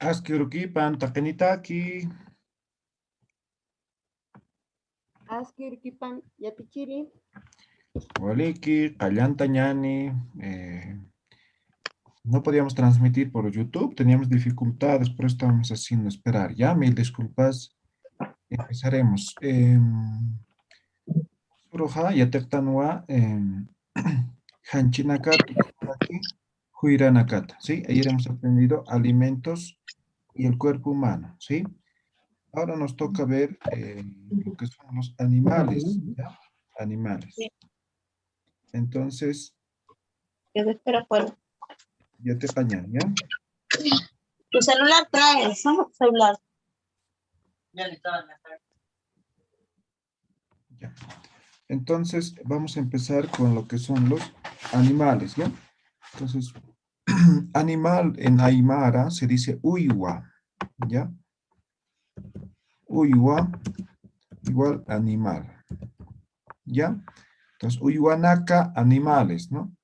Askirukipan takenitaki. Askirkipan yapichiri. Waliki, Kallanta ñani. No podíamos transmitir por YouTube, teníamos dificultades, pero estábamos haciendo esperar. Ya, mil disculpas. Empezaremos. Suruja, yatektanwa, Hanchinakata, Huiranakata, ¿sí? Ayer hemos aprendido alimentos y el cuerpo humano, ¿sí? Ahora nos toca ver lo que son los animales, ¿ya? Animales. Entonces, Yo te espero afuera. ya te pañan, ¿ya? Tu celular traes, ¿no? Celular. Ya. Entonces, vamos a empezar con lo que son los animales, ¿ya? Entonces, animal en Aymara se dice uywa, ¿ya? Uywa igual animal, ¿ya? Entonces, uywanaka, animales, ¿no?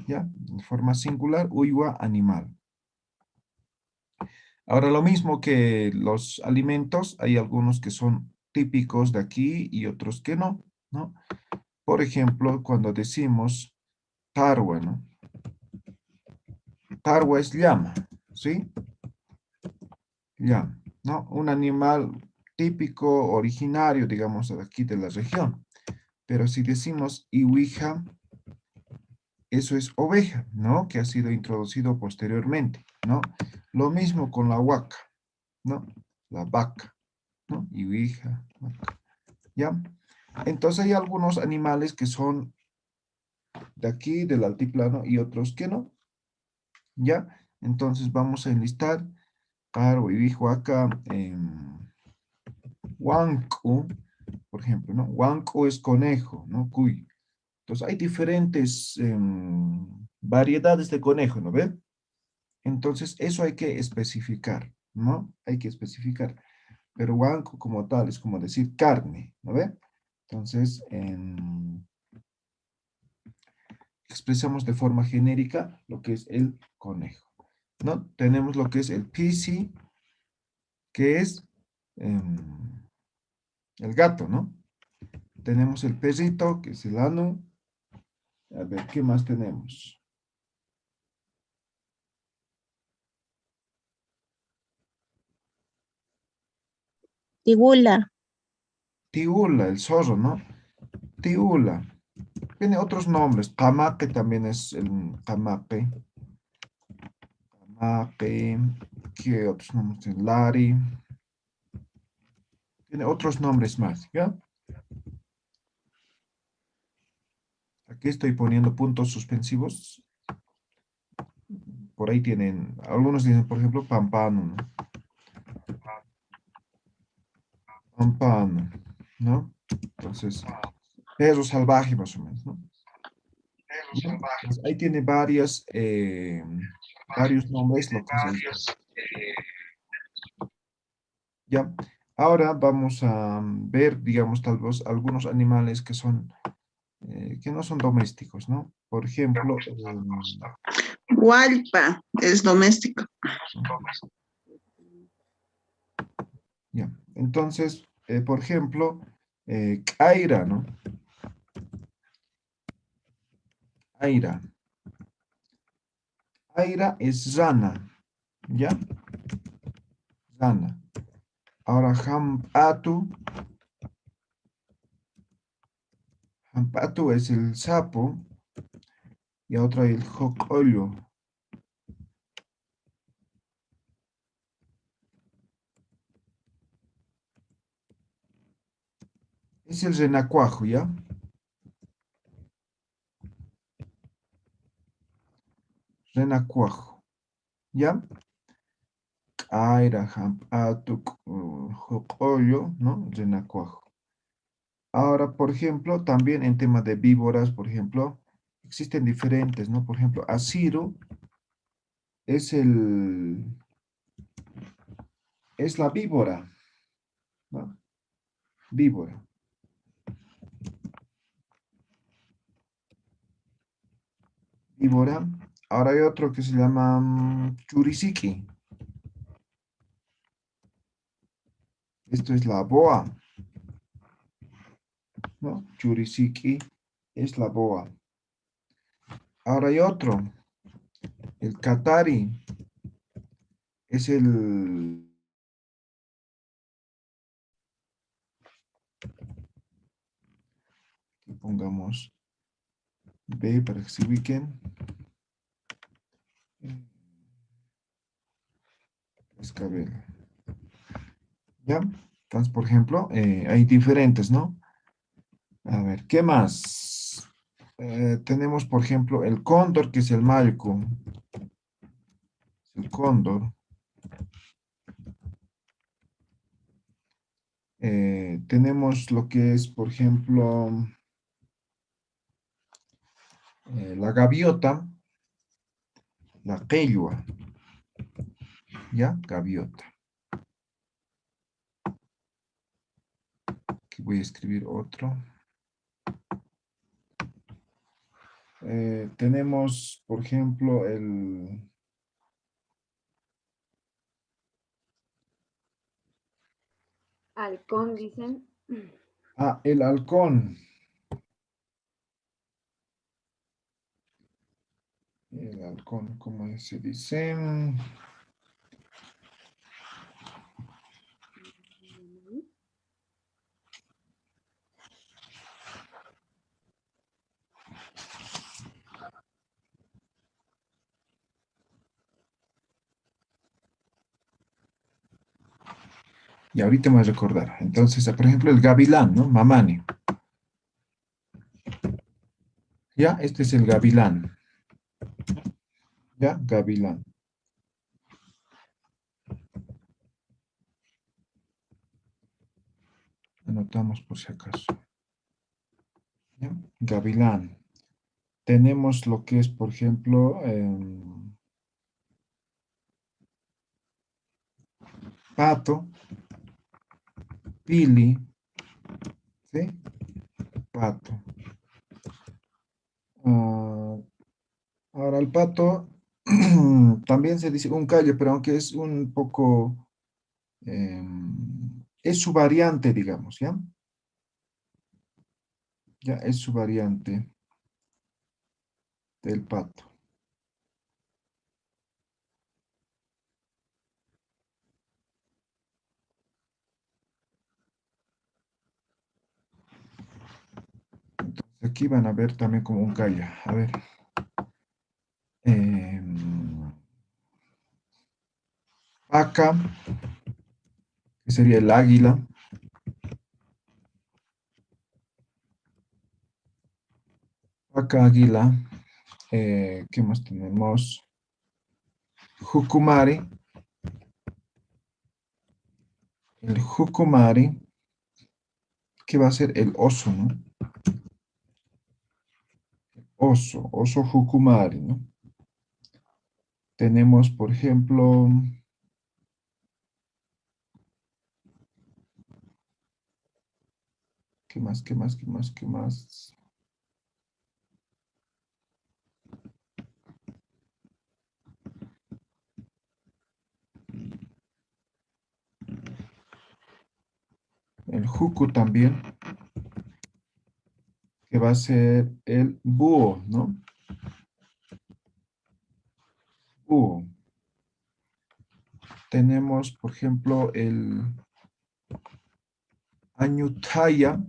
¿Ya? En forma singular, uywa, animal. Ahora, lo mismo que los alimentos, hay algunos que son típicos de aquí y otros que no, ¿no? Por ejemplo, cuando decimos tarwa, ¿no? Tarwa es llama, ¿sí? Llama, ¿no? Un animal típico, originario, digamos, de aquí de la región. Pero si decimos iwija, eso es oveja, ¿no? Que ha sido introducido posteriormente, ¿no? Lo mismo con la huaca, ¿no? La vaca, ¿no? Iwija, vaca, ¿ya? Entonces hay algunos animales que son de aquí, del altiplano, y otros que no, ¿ya? Entonces vamos a enlistar, claro, Iwihuaca, Huanco, por ejemplo, ¿no? Huanco es conejo, ¿no? Cuy. Entonces hay diferentes variedades de conejo, ¿no ve? Entonces eso hay que especificar, ¿no? Hay que especificar. Pero huanco como tal es como decir carne, ¿no ve? Entonces, expresamos de forma genérica lo que es el conejo, ¿no? Tenemos lo que es el pisi, que es el gato, ¿no? Tenemos el perrito, que es el anu. A ver, ¿qué más tenemos? Tigula. Tiula, el zorro, ¿no? Tiula. Tiene otros nombres. Camaque también es el camaque. Camaque. ¿Qué otros nombres tiene? Lari. Tiene otros nombres más, ¿ya? Aquí estoy poniendo puntos suspensivos. Por ahí tienen, algunos dicen, por ejemplo, pampano, ¿no? Pampano, ¿no? Entonces, perro salvaje más o menos, ¿no? ¿Ya? Pues ahí tiene varios nombres, lo que es esto. ¿Ya? Ahora vamos a ver, digamos, tal vez algunos animales que son, que no son domésticos, ¿no? Por ejemplo, Hualpa es doméstico. ya. Entonces, por ejemplo, Aira, ¿no? Aira. Aira es rana, ¿ya? Rana. Ahora, Hampatu es el sapo y otra el jocollo. Es el renacuajo, ¿ya? Renacuajo, ¿ya? Aira, Hampatu, jocollo, ¿no? Renacuajo. Ahora, por ejemplo, también en tema de víboras, por ejemplo, existen diferentes, ¿no? Por ejemplo, Asiro es es la víbora, ¿no? Víbora. Víbora. Ahora hay otro que se llama churisiqui. Esto es la boa, ¿no? Churisiki es la boa. Ahora hay otro. El Qatari es el... Aquí pongamos B para que se ubiquen. Escabel. ¿Ya? Entonces, por ejemplo, hay diferentes, ¿no? A ver, ¿qué más? Tenemos, por ejemplo, el cóndor, que es el malco. El cóndor. Tenemos lo que es, por ejemplo, la gaviota, la quechua, ¿ya? Gaviota. Aquí voy a escribir otro. Tenemos, por ejemplo, el... Halcón, dicen. Ah, el halcón. El halcón, ¿cómo se dice? Y ahorita me voy a recordar. Entonces, por ejemplo, el gavilán, ¿no? Mamani. Ya, este es el gavilán. Ya, gavilán. Anotamos por si acaso. ¿Ya? Gavilán. Tenemos lo que es, por ejemplo, pato, pili, ¿sí? Pato. Ah, ahora el pato también se dice un callo, pero aunque es un poco, es su variante, digamos, ¿ya? Ya es su variante del pato. Entonces aquí van a ver también como un callo. A ver. Paca, que sería el águila. Paca, águila. ¿Qué más tenemos? Jucumari. El jucumari, que va a ser el oso, ¿no? Oso, oso jucumari, ¿no? Tenemos, por ejemplo, ¿qué más, qué más, qué más, qué más? El jucu también, que va a ser el búho, ¿no? Búho. Tenemos, por ejemplo, el añutaya,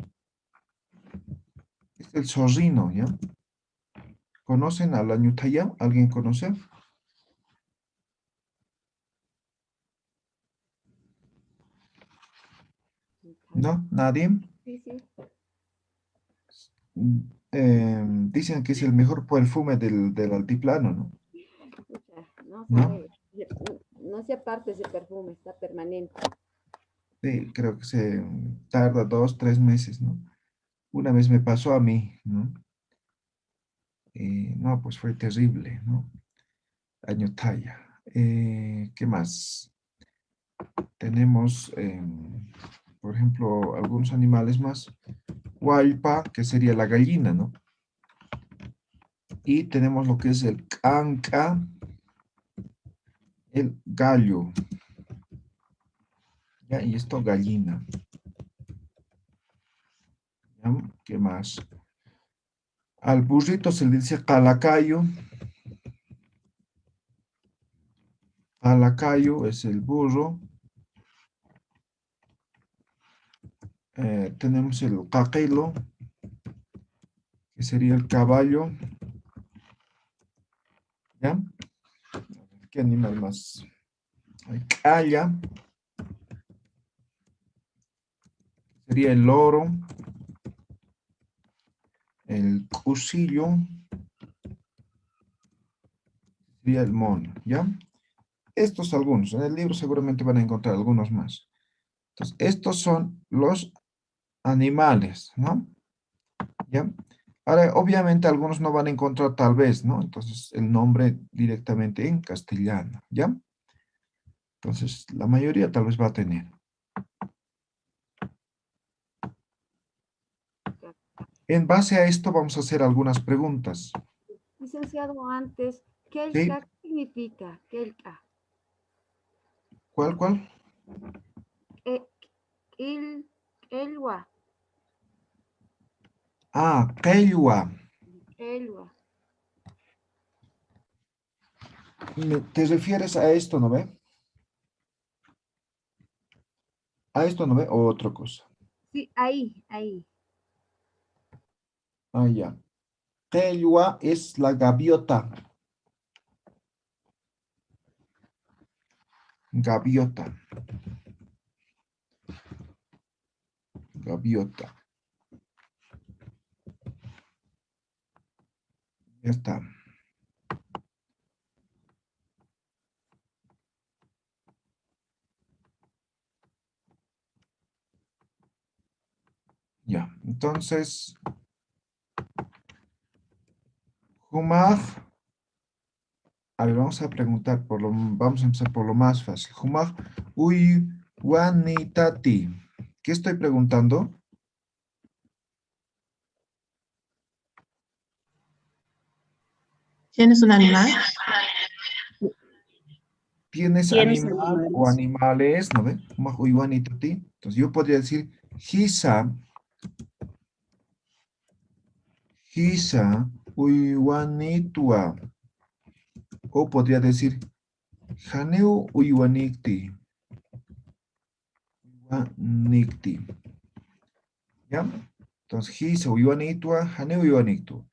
es el zorrino, ¿ya? ¿Conocen al añutaya? ¿Alguien conoce? ¿No? ¿Nadie? Sí, sí. Dicen que es el mejor perfume del altiplano, ¿no? Pucha, no ¿No? sabe. No se aparte ese perfume, está permanente. Sí, creo que se tarda 2, 3 meses, ¿no? Una vez me pasó a mí, ¿no? No, pues fue terrible, ¿no? Año talla. ¿Qué más? Tenemos, por ejemplo, algunos animales más. Huaypa, que sería la gallina, ¿no? Y tenemos lo que es el canca, el gallo. Ya, y esto gallina. ¿Ya? ¿Qué más? Al burrito se le dice calacayo. Calacayo es el burro. Tenemos el caquelo, que sería el caballo. ¿Ya? ¿Qué animal más? Hay calla. Sería el loro. El cusillo. Sería el mono. ¿Ya? Estos algunos. En el libro seguramente van a encontrar algunos más. Entonces, estos son los animales, ¿no? ¿Ya? Ahora, obviamente, algunos no van a encontrar tal vez, ¿no? Entonces, el nombre directamente en castellano, ¿ya? Entonces, la mayoría tal vez va a tener. En base a esto, vamos a hacer algunas preguntas. Licenciado, antes, ¿Sí? ¿Kelka qué significa? Kelka. ¿Cuál? Eh, Elwa. Ah, Keiwa. Elwa. ¿Te refieres a esto, no ve? ¿A esto, no ve? O otra cosa. Sí, ahí. Ah, ya. Keiwa es la gaviota. Gaviota. Gaviota. Ya está. Ya. Entonces, Humar. A ver, vamos a preguntar vamos a empezar por lo más fácil. Humar, uy, wanitati. ¿Qué estoy preguntando? ¿Tienes un animal? ¿Tienes ¿Tienes animal o animales? animales? ¿No ve? Humar, uy, wanitati. Entonces yo podría decir, hisa, uy, wanitua. O podría decir, haneu, uy, wanikti. Wanikti. ¿Ya? Entonces, hisa, uy, wanitua, haneu, uy, waniktu.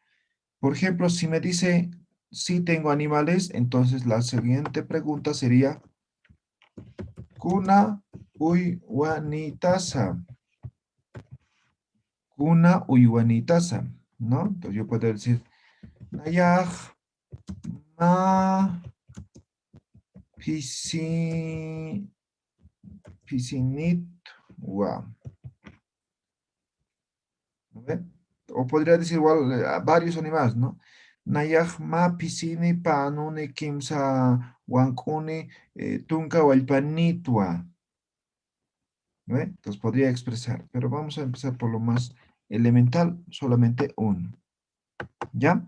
Por ejemplo, si me dice, sí tengo animales, entonces la siguiente pregunta sería, kuna uywanitasa. Kuna uywanitasa, ¿no? Entonces yo puedo decir, nayaj ma pisi, pisinit wa. ¿No ve? O podría decir igual varios animales, ¿no? Nayaj ma pisini panuni kimsa wankuni tunka walpanitwa. ¿No ve? Entonces podría expresar, pero vamos a empezar por lo más elemental, solamente uno. ¿Ya?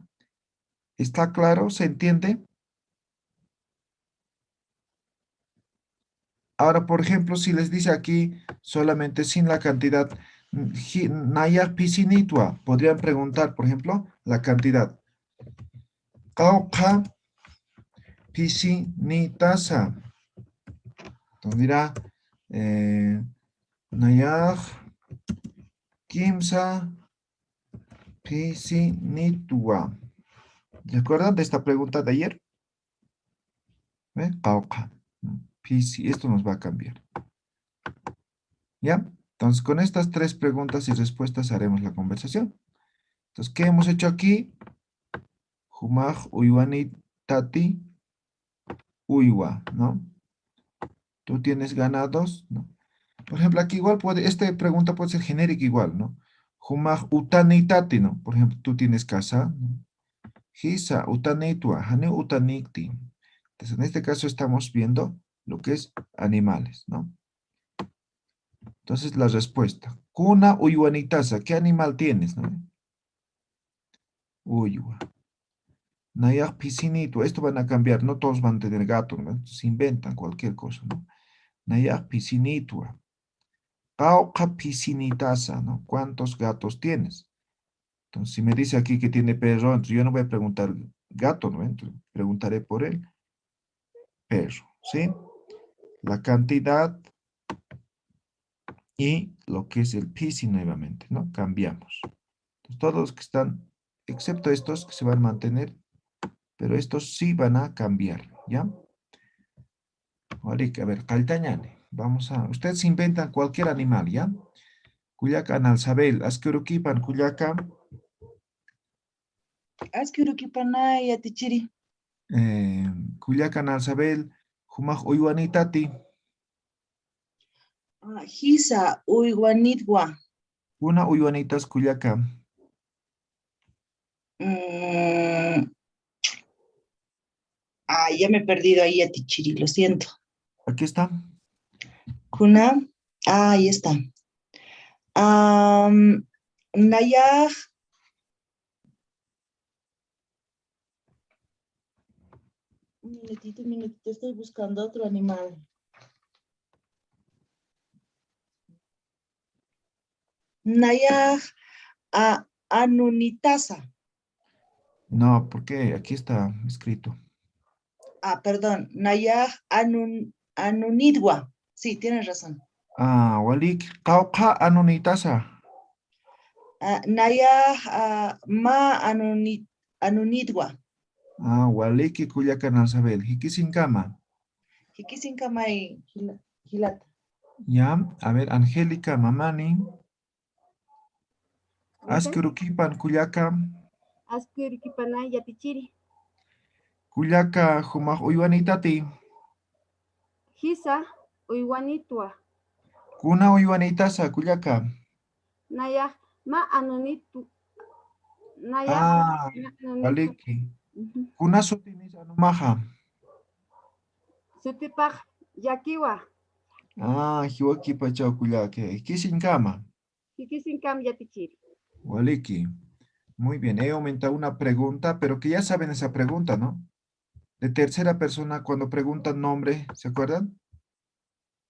¿Está claro? ¿Se entiende? Ahora, por ejemplo, si les dice aquí solamente sin la cantidad, Naya pisinitua, podrían preguntar, por ejemplo, la cantidad. Kauka pisinitasa. Entonces dirá, Naya kimsa pisinitua. ¿Se acuerdan de esta pregunta de ayer? ¿Ve? Kauka. Pisi, esto nos va a cambiar. ¿Ya? Entonces, con estas tres preguntas y respuestas haremos la conversación. Entonces, ¿qué hemos hecho aquí? Humaj, Uyuani, Tati, Uywa, ¿no? ¿Tú tienes ganados? ¿No? Por ejemplo, aquí igual esta pregunta puede ser genérica igual, ¿no? Humaj, Utani, Tati, ¿no? Por ejemplo, ¿tú tienes casa? ¿No? Hisa, Utanitua, Hane, Utanikti. Entonces, en este caso estamos viendo lo que es animales, ¿no? Entonces, la respuesta. Kuna, Uyuanitasa, ¿qué animal tienes, no? Uywa. Nayak piscinito, esto van a cambiar, no todos van a tener gato, ¿no? Se inventan cualquier cosa, ¿no? Nayak piscinito, Jauja piscinitasa, ¿no? ¿Cuántos gatos tienes? Entonces, si me dice aquí que tiene perro, entonces yo no voy a preguntar gato, ¿no? Entonces, preguntaré por el perro, ¿sí? La cantidad y lo que es el piscine nuevamente, ¿no? Cambiamos. Entonces, todos los que están, excepto estos que se van a mantener, pero estos sí van a cambiar, ¿ya? Ahora, a ver, Caltañane. Vamos a, ustedes inventan cualquier animal, ¿ya? Cuyaca analsabel, asqueruquipan, cuyaca, Askirukipanay atichiri. cuyaca analsabel, jumaj uywanitati, Hisa uywanitwa. una uywanitas cuyaca. Ya me he perdido ahí atichiri, lo siento. Aquí está. Kuna. Ahí está. Nayaj. Un minutito, estoy buscando otro animal. Nayaj anunitasa. No, porque aquí está escrito. Perdón. Nayaj anunidwa. Sí, tienes razón. Walik, kauqa anunitasa. Nayaj ma anunidwa. Waliki cuyaca analsabel, hikisinkama. Hikisinkamay hilata. Ya, a ver, Angélica, mamani, asqueruquipan cuyaca, Asquirkipanay yatichiri. cuyaca jumaj uywanitati, Hisa uywanitwa. kuna uywanitasa cuyaca. Naya ma anunitu. Naya anunitu. Waliki. Kuna sutinis anumaja. Sutipaj yakiwa. Hiwaki pachao cuyaque, hikisinkama. Hikisinkam yatichiri. Waliki. Muy bien, he aumentado una pregunta, pero que ya saben esa pregunta, ¿no? De tercera persona, cuando preguntan nombre, ¿se acuerdan?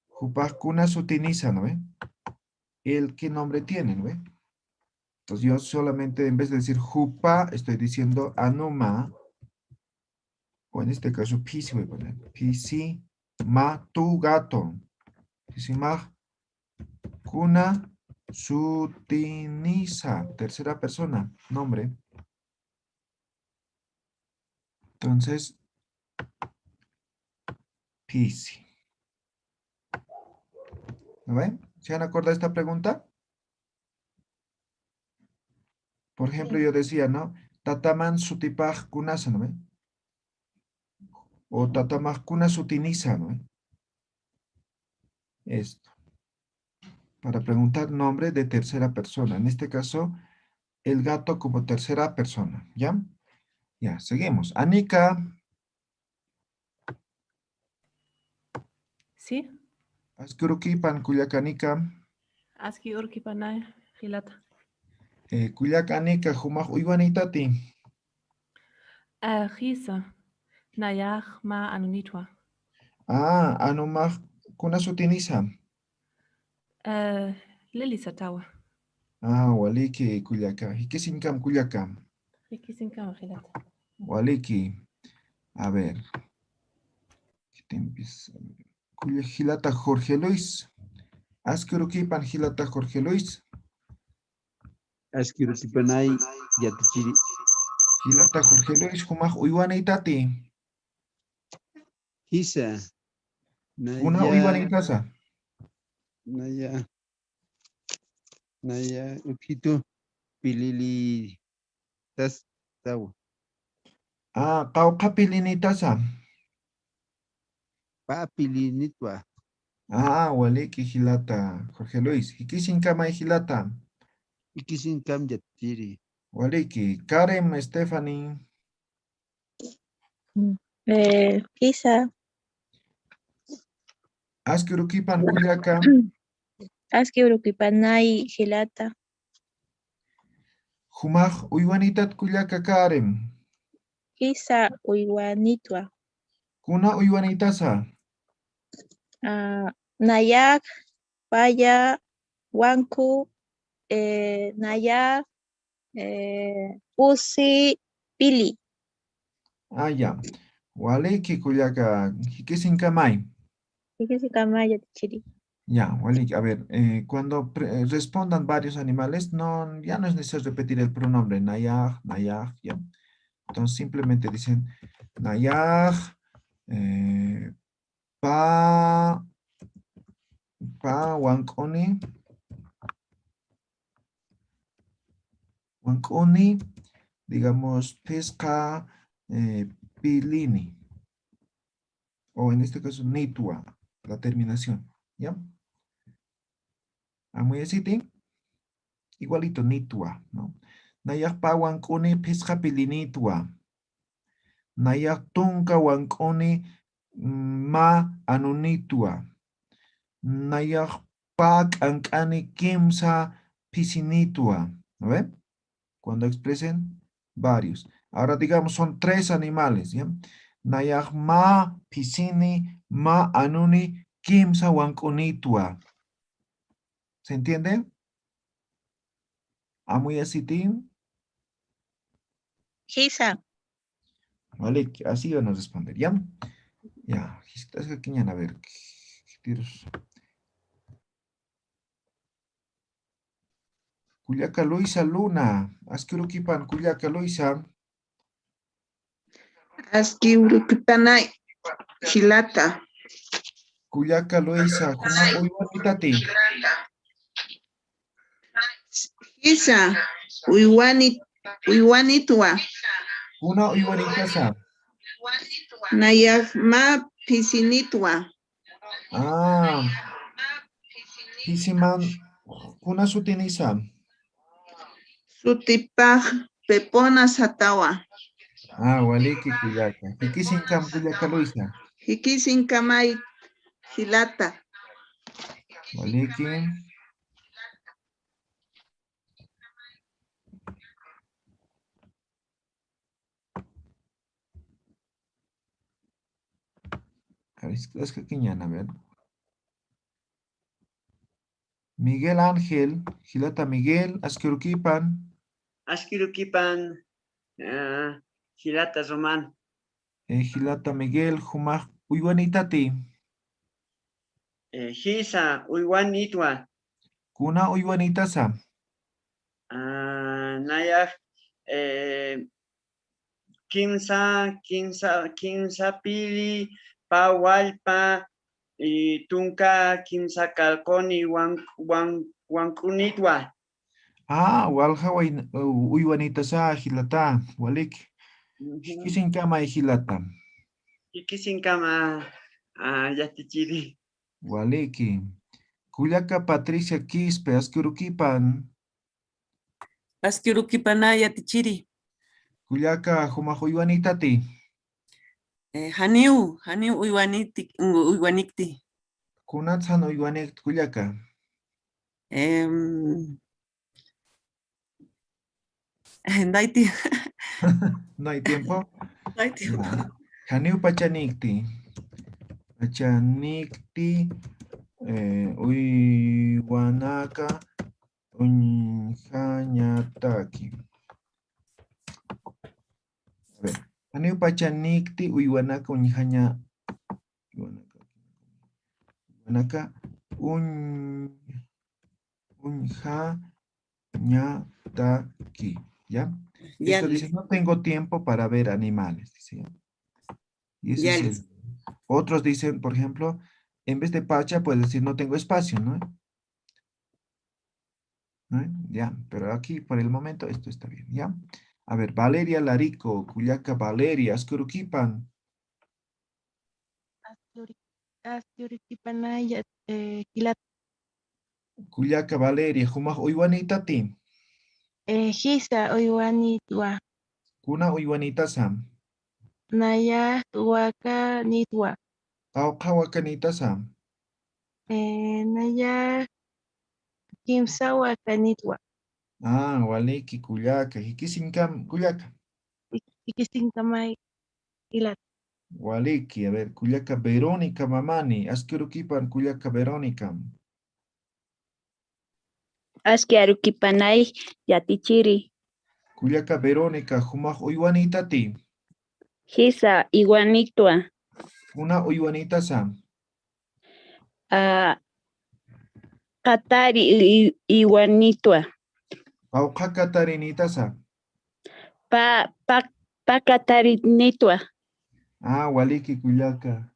Jupakuna sutiniza, ¿no ve? ¿El qué nombre tiene, no ve? Entonces yo solamente, en vez de decir jupa, estoy diciendo anuma, o en este caso pisi voy a poner. Pisi, ma, tu gato. Pisi, ma, kuna sutiniza, tercera persona, nombre. Entonces, pisi. ¿No ven? ¿Se han acordado de esta pregunta? Por ejemplo, yo decía, ¿no? Tataman sutipaj kunasa, ¿no ven? O tatamaj kuna sutiniza, ¿no ven? Esto. Para preguntar nombre de tercera persona. En este caso, el gato como tercera persona. ¿Ya? Ya, seguimos. Anika. Sí, Askurukipan kuyakanika. aski urkipanay hilata. Kuyakanika humaj uywanitati. Hisa nayaj ma anunitwa. Anumaj kuna sutiniza. Lili satawa. Waliki kuyaka. Hikisinkam kuyakam. Hikisinkama hilata. Waliki. A ver. ¿Qué te empieza? Gilata Jorge Luis. Askurukipan Gilata Jorge Luis. Asquiruquipanay yatichiri. Gilata Jorge Luis, humaj uywanitati. Hisa. Una uywanitasa. Naya ukito pilili tas tawa. Qawqapilinitasa. Papilinitwa. Waliki Gilata Jorge Luis. Hikisinkama Gilata. Ikisin kam yatichiri. Waliki. Karen Stephanie. Hisa. Askurukipan Kuyaka. Asquirukipanay hilata. Humaj uywanitat Kuyaka Karen. Hisa uywanitwa. Kuna uywanitasa. Nayak paya Wanku, Naya, Pusi, Pili. Ah, ya. Waliki kuyaka hikisinkamay. Hikisi kamaya tichiri. Ya, Waliki. A ver, cuando respondan varios animales, no, ya no es necesario repetir el pronombre. Nayaj, nayaj, ya. Entonces simplemente dicen nayaj, pa, wankoni, digamos, pesca, pilini. O en este caso, nitua, la terminación. ¿Ya? Amuyasiti, igualito, nitua, ¿no? Nayak pa wankoni pesca pilinitua. Nayak tunka wankoni ma anunitua. Nayak pak ankani kimsa pisinitua. ¿No ven? Cuando expresen varios. Ahora digamos, son 3 animales, ¿ya? Nayak ma pisini ma anuni kimsa wankunitua. ¿Se entiende? Amuyasitin. Hisa. Vale, así van a responder, ¿ya? Ya, estás aquí, a ver. Tiros. Cuyaca Luisa Luna. Asquiruquipan, Cuyaca Luisa. Aski urukipanay. Hilata. Cuyaca Luisa. Juma Uywanitati. Isa. Uywanitwa. Una Uywanitasa. Nayak ma pisinitwa. Ah, Pisiman. Kuna sutinisa. Sutipaj pepona satawa. Ah, Waliki Cuyaca. Hikisinkam Cuyaca Luisa. Hikisin kamay hilata. Waliki. A ver, es que a ver. Miguel Ángel, Gilata Miguel, Asquiruquipan. Asquiruquipan, Hilata Roman. Gilata Miguel, Jumaj Uywanitati. Hisa, Uywan Itwa. Kuna Uywanitasa. Nayak, Kimsa Pili, Pawalpa, y Tunka, Kimsa Kalkoni, Wankunitwa. Ah, Walja Uywanitasa, Gilata, Walik. Hikisinkama Gilata. Hikisinkama, Yatichiri. Waliki. Cuyaca Patricia Quispe, Asquiruquipan. Asquiruquipanaya tichiri. Cuyaca Jumaj Uywanitati. Haniu uywanikti. Kunatsan Uywanik Cuyaca. Daiti. No hay tiempo. No hay tiempo. Haniu Pachanikti. Pachanikti. Uywanaka. Unjañataki. A ver. Haniu Pachanikti. Uywanaka. Uywanaka. Unjañataki. ¿Ya? Ya, Esto dice, no tengo tiempo para ver animales. Dice, ¿ya? Y ese ya, es otros dicen, por ejemplo, en vez de pacha, puedes decir, no tengo espacio, ¿no? ¿No? Ya, pero aquí, por el momento, esto está bien, ¿ya? A ver, Valeria Larico, Cuyaca Valeria, Ascuruquipan. Asquiruquipanaya hilata. Cuyaca Valeria, Jumaj Uywanitati. Hisa Uywanitwa. Kuna Uywanitasa. Naya Waka Nitwa. Auqawakanitasa. Naya Kimsa Waka Nitwa. Ah, Waliki, Cuyaca, Hikisinkam, Cuyaca. Hikisinkamay hilata. Waliki, a ver, Cuyaca Verónica Mamani, Asquiruquipan, Cuyaca Verónica. Aski arukipanay yatichiri. Kullaka Verónica, humaq uywanitati. Hisa iguanitua. Una uywanitasa. Katari iguanitua. Pawqaka tarinitasa. Pakatarinitua. Waliki kullaka.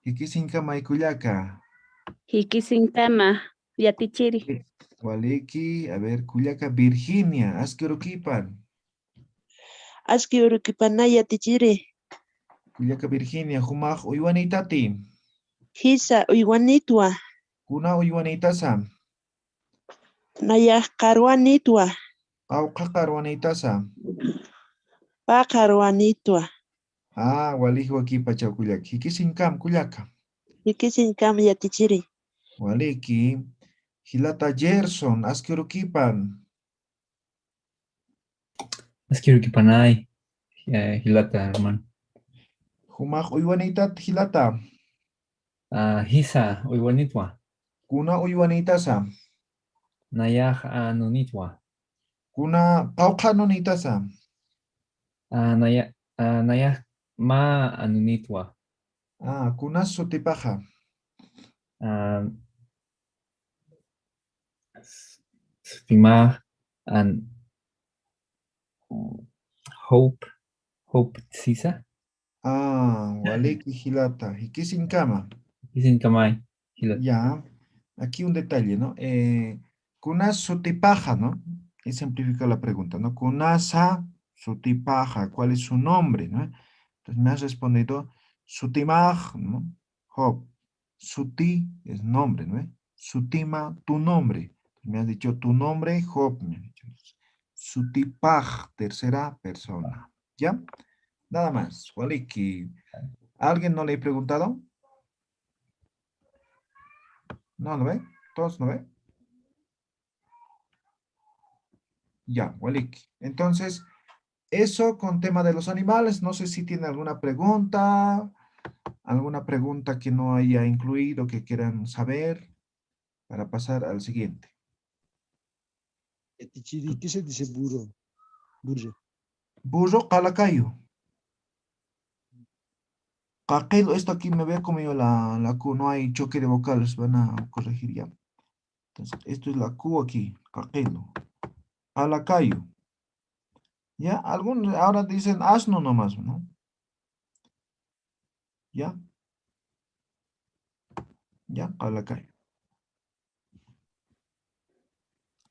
Hikisinkamay kullaka. Hikisinkama yatichiri. Waliki, a ver, kullaka Virginia, aski urukipan. Aski urukipanay yatichiri. Kullaka Virginia, humaq uywanitati. Hisa uywanitwa. Kuna uywanitasa. Nayaq karwanitwa. Pawqaqa arwanitasa. Pakarwanitwa. Waliki wakipachaw kullaka. Hikisinkam kullaka. Hikisinkam yatichiri. Waliki, Hilata Gerson, aski urukipan. Aski urukipanay. Hilata, hermano. Humaq uywanitat Hilata. Hisa uywanitwa. Kuna uywanitasa. Nayaq anunitwa. Kuna pawqa nunitasa. Nayaq ma anunitwa. Kuna sutipaja. Sutimaj and Hope Sisa. Waliki Hilata. Hikisinkama. Hikisinkamay. Ya. Aquí un detalle, ¿no? Kuna sutipaja, ¿no? Y simplifica la pregunta, ¿no? Kunasa sutipaja. ¿Cuál es su nombre, no? Entonces me has respondido Sutimaj, ¿no? Hop. Suti es nombre, ¿no? Sutima, tu nombre. Me has dicho tu nombre, Hop. Me has dicho. Sutipaj, tercera persona. ¿Ya? Nada más. Waliki. ¿Alguien no le he preguntado? ¿No lo ve? ¿Todos no ve? Ya, Waliki. Entonces, eso con tema de los animales. No sé si tiene alguna pregunta que no haya incluido, que quieran saber, para pasar al siguiente. ¿Qué se dice burro? Burro. Burro, calacayo. Caquelo, esto aquí me ve como yo la Q, no hay choque de vocales, van a corregir ya. Entonces, esto es la Q aquí, caquelo. Calacayo. Ya, algunos ahora dicen asno nomás, ¿no? Ya. Ya, calacayo.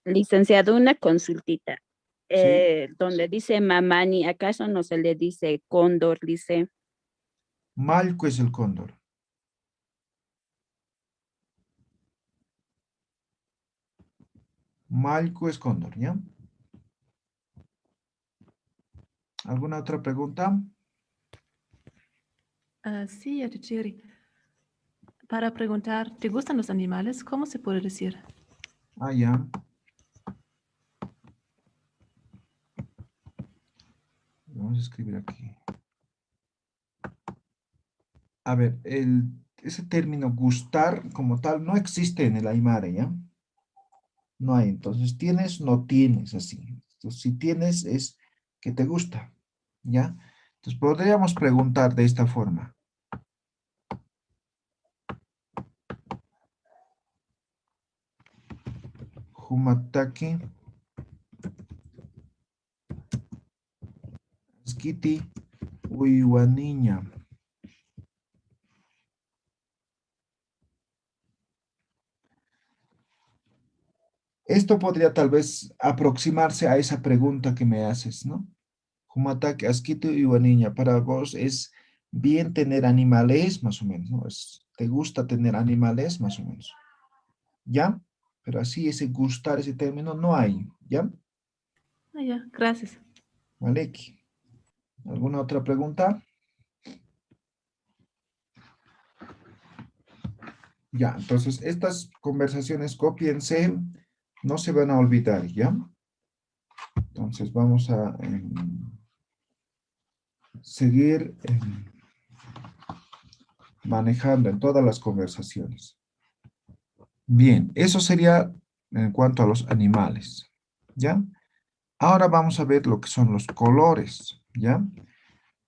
Licenciado, una consultita. Sí. Donde dice mamani, ¿acaso no se le dice cóndor? Dice. Malco es el cóndor. Malco es cóndor, ¿ya? ¿Alguna otra pregunta? Sí, yatichiri. Para preguntar, ¿te gustan los animales? ¿Cómo se puede decir? Ya. Vamos a escribir aquí. A ver, ese término gustar como tal no existe en el Aymara, ¿ya? No hay. Entonces, tienes, no tienes, así. Entonces, si tienes, es que te gusta, ¿ya? Entonces, podríamos preguntar de esta forma. Humataki skiti uyuaniña. Esto podría tal vez aproximarse a esa pregunta que me haces, ¿no? Humataki askiti uyuaniña. Para vos es bien tener animales, más o menos, ¿no? ¿Te gusta tener animales, más o menos? ¿Ya? Pero así ese gustar, ese término no hay, ¿ya? Ya, gracias. Maleki. ¿Alguna otra pregunta? Ya, entonces estas conversaciones cópiense, no se van a olvidar, ¿ya? Entonces vamos a seguir manejando en todas las conversaciones. Bien, eso sería en cuanto a los animales, ¿ya? Ahora vamos a ver lo que son los colores, ¿ya?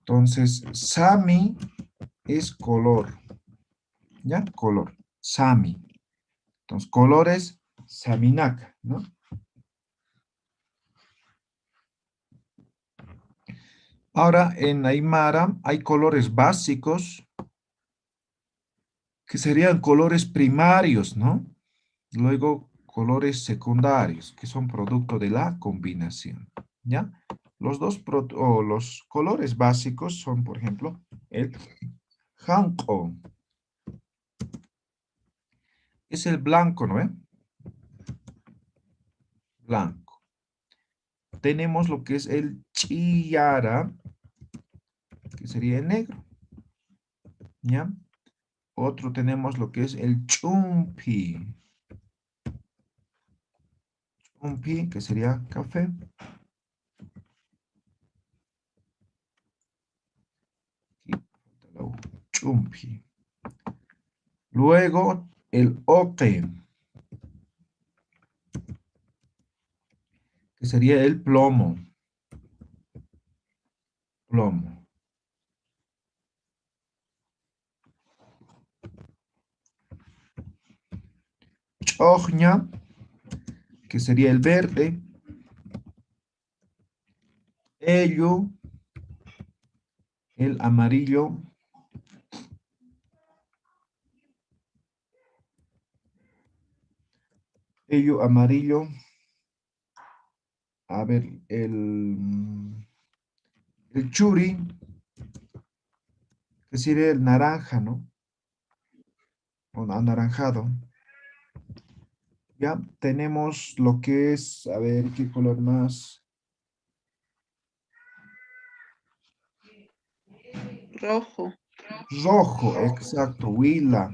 Entonces, Sami es color, ¿ya? Color, Sami. Entonces, colores, Saminaka, ¿no? Ahora, en Aymara hay colores básicos que serían colores primarios, ¿no? Luego, colores secundarios, que son producto de la combinación, ¿ya? Los colores básicos son, por ejemplo, el hanko. Es el blanco, ¿no? Blanco. Tenemos lo que es el chiyara, que sería el negro, ¿ya? Otro tenemos lo que es el chumpi. Chumpi, que sería café. Chumpi. Luego el oque, que sería el plomo. Plomo. Chogna, que sería el verde. Ello, el amarillo. Ello amarillo. A ver, el churi, que sería el naranja, ¿no? O anaranjado. Ya tenemos lo que es, a ver, ¿qué color más? Rojo. Rojo, exacto, huila.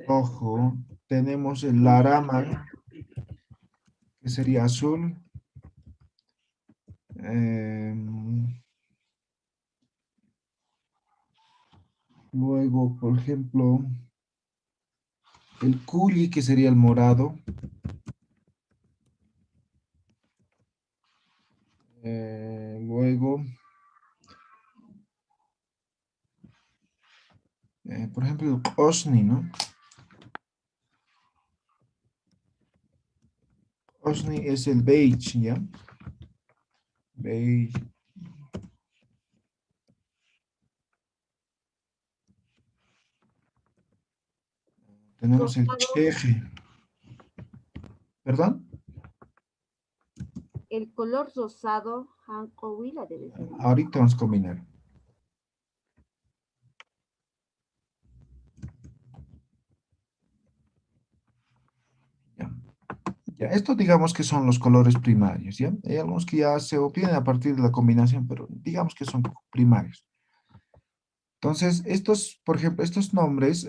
Rojo. Tenemos el larama, que sería azul. Luego, por ejemplo, el culi, que sería el morado. Luego, por ejemplo, el osni, ¿no? Osni es el beige, ¿ya? Beige. Tenemos el cheje. ¿Perdón? El color rosado, hanko huila debe ser. Ahorita vamos a combinar. Ya, esto digamos que son los colores primarios, ¿ya? Hay algunos que ya se obtienen a partir de la combinación, pero digamos que son primarios. Entonces, estos, por ejemplo, estos nombres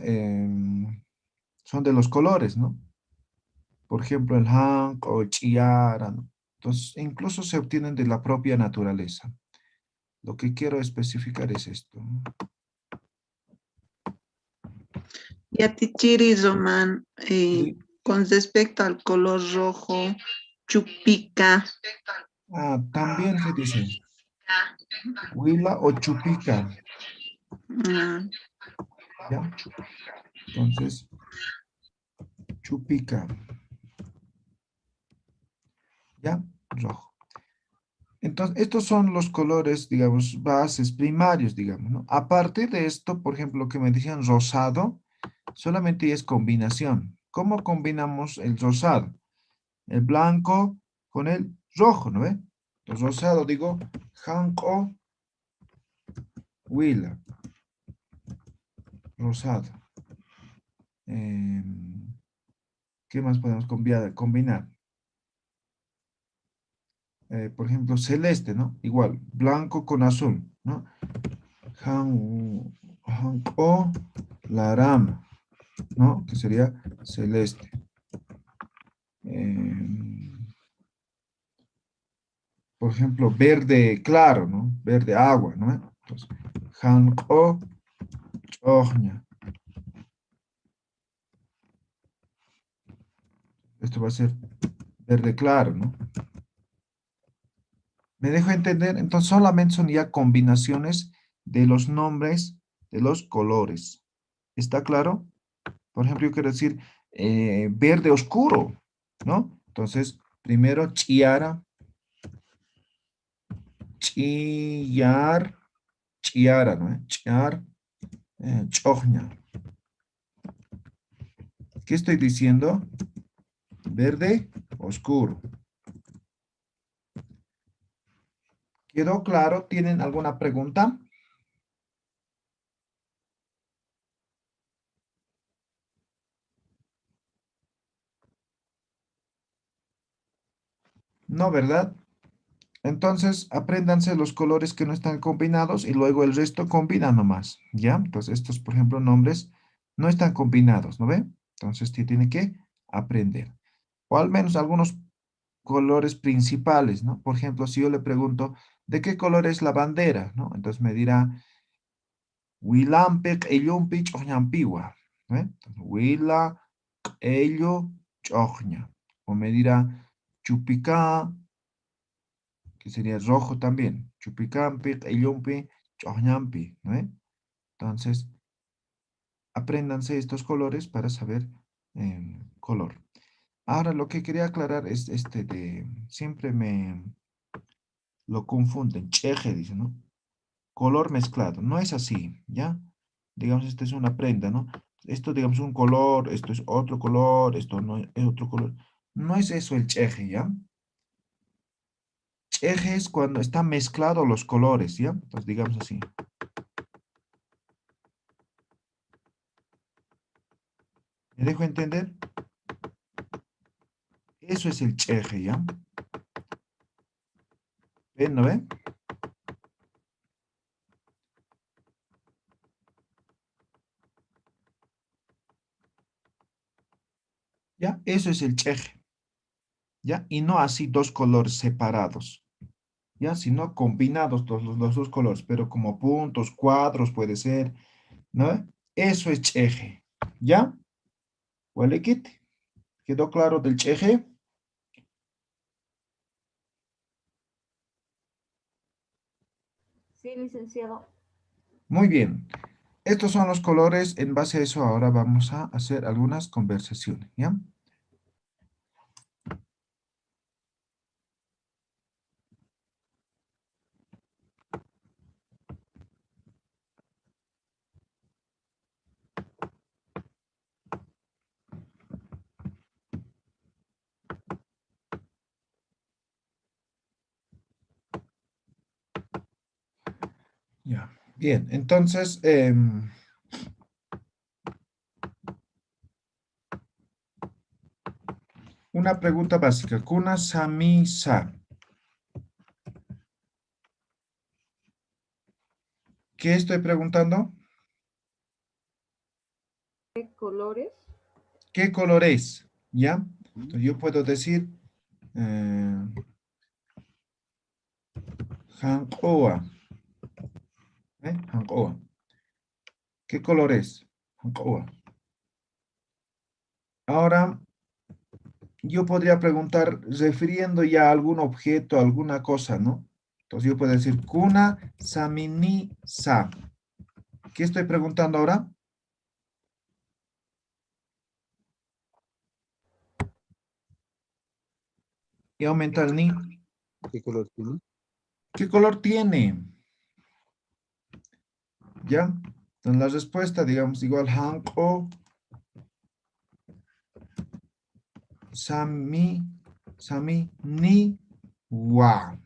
son de los colores, ¿no? Por ejemplo, el hank o el chiara, ¿no? Entonces, incluso se obtienen de la propia naturaleza. Lo que quiero especificar es esto, ¿no? Yatichiri, Roman, Sí. con respecto al color rojo, chupica. Ah, también se dice huila o chupica. ¿Ya? Entonces, chupica. ¿Ya? Rojo. Entonces, estos son los colores, digamos, bases primarios, digamos, ¿no? A partir de esto, por ejemplo, lo que me decían rosado, solamente es combinación. ¿Cómo combinamos el rosado? El blanco con el rojo, ¿no ve? Entonces, rosado, digo, hanko, huila. Rosado. ¿Qué más podemos combinar? Por ejemplo, celeste, ¿no? Igual, blanco con azul, ¿no? O la rama, ¿no? Que sería celeste. Por ejemplo, verde claro, ¿no? Verde agua, ¿no? Entonces, o chogna. Esto va a ser verde claro, ¿no? ¿Me dejo entender? Entonces solamente son ya combinaciones de los nombres de los colores. ¿Está claro? Por ejemplo, yo quiero decir verde oscuro, ¿no? Entonces, primero chiara, chillar, chiara, ¿no? Chiar, chogna. ¿Qué estoy diciendo? Verde oscuro. ¿Quedó claro? ¿Tienen alguna pregunta? No, ¿verdad? Entonces, apréndanse los colores que no están combinados y luego el resto combina nomás, ¿ya? Entonces, estos, por ejemplo, nombres no están combinados, ¿no ve? Entonces, usted tiene que aprender. O al menos algunos colores principales, ¿no? Por ejemplo, si yo le pregunto, ¿de qué color es la bandera? ¿No? Entonces me dirá, Wilampek, Ellumpi, Chojñampiwa. ¿no? Entonces, Wila, Ello, Chojña. O me dirá, Chupicá, que sería rojo también. Chupicampi, Ellumpi, Chojñampi. ¿no? Entonces, apréndanse estos colores para saber color. Ahora, lo que quería aclarar es siempre me lo confunden, cheje, dice, ¿no? Color mezclado, no es así, ¿ya? Digamos, esta es una prenda, ¿no? Esto, digamos, un color, esto es otro color, esto no es otro color. No es eso el cheje, ¿ya? Cheje es cuando están mezclados los colores, ¿ya? Entonces, digamos así. ¿Me dejo entender? Eso es el cheje, ¿ya? ¿Ven, no ven? ¿Ya? Eso es el cheje. ¿Ya? Y no así dos colores separados. ¿Ya? Sino combinados los dos colores, pero como puntos, cuadros puede ser, ¿no? Eso es cheje. ¿Ya? Walekit. ¿Quedó claro del cheje? Sí, licenciado. Muy bien. Estos son los colores. En base a eso ahora vamos a hacer algunas conversaciones, ¿ya? Ya. Bien, entonces, una pregunta básica. Kuna samisa. ¿Qué estoy preguntando? ¿Qué colores? ¿Qué color es? ¿Ya? Entonces yo puedo decir hankoa. Hankoa. ¿Qué color es? Hankoa. Ahora, yo podría preguntar refiriendo ya a algún objeto, alguna cosa, ¿no? Entonces yo puedo decir kuna samini sa. ¿Qué estoy preguntando ahora? Y aumenta el ni. ¿Qué color tiene? ¿Qué color tiene? ¿Ya? Entonces la respuesta, digamos, igual hanko sami ni wa.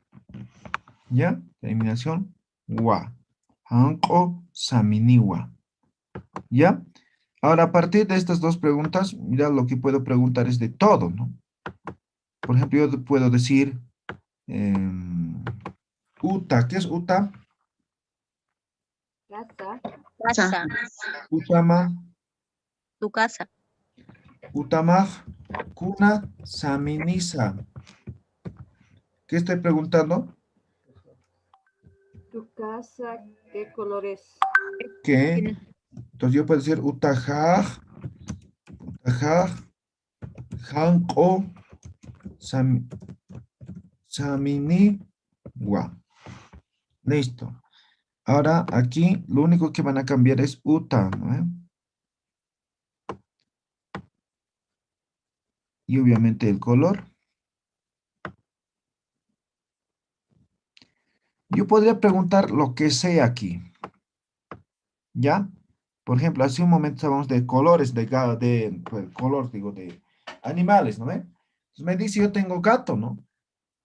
¿Ya? Terminación wa. Hanko sami ni wa. ¿Ya? Ahora, a partir de estas dos preguntas, mira, lo que puedo preguntar es de todo, ¿no? Por ejemplo, yo puedo decir uta. ¿Qué es uta? Casa. Casa. Utama. Tu casa. Utamaj. Kuna saminisa. ¿Qué estoy preguntando? ¿Tu casa qué colores? ¿Qué? Entonces yo puedo decir utajaj, utajaj, hanko saminiwa. Listo. Ahora aquí lo único que van a cambiar es uta, ¿no? Y obviamente el color. Yo podría preguntar lo que sea aquí. ¿Ya? Por ejemplo, hace un momento estábamos de colores, pues, color, digo, de animales, ¿no ve? Entonces me dice, yo tengo gato, ¿no?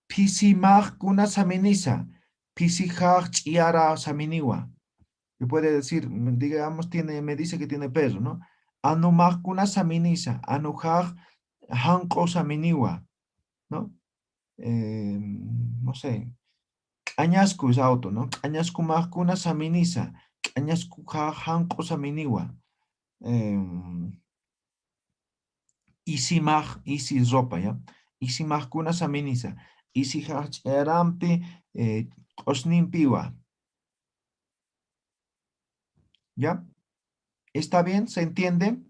Pisimaj kuna saminisa. Pisijaj chiara saminiwa. Yo puede decir, digamos, me dice que tiene perro, ¿no? Anumaj kuna saminisa. Anujaj hanko saminiwa, ¿no? No sé. Añascu es auto, ¿no? Añascu majkuna saminisa. Añascu hanko saminiwa. Isimaj, isi ropa, ¿ya? Isimaj kuna saminisa. Isijaj erampi osnimpiwa. ¿Ya? ¿Está bien? ¿Se entiende?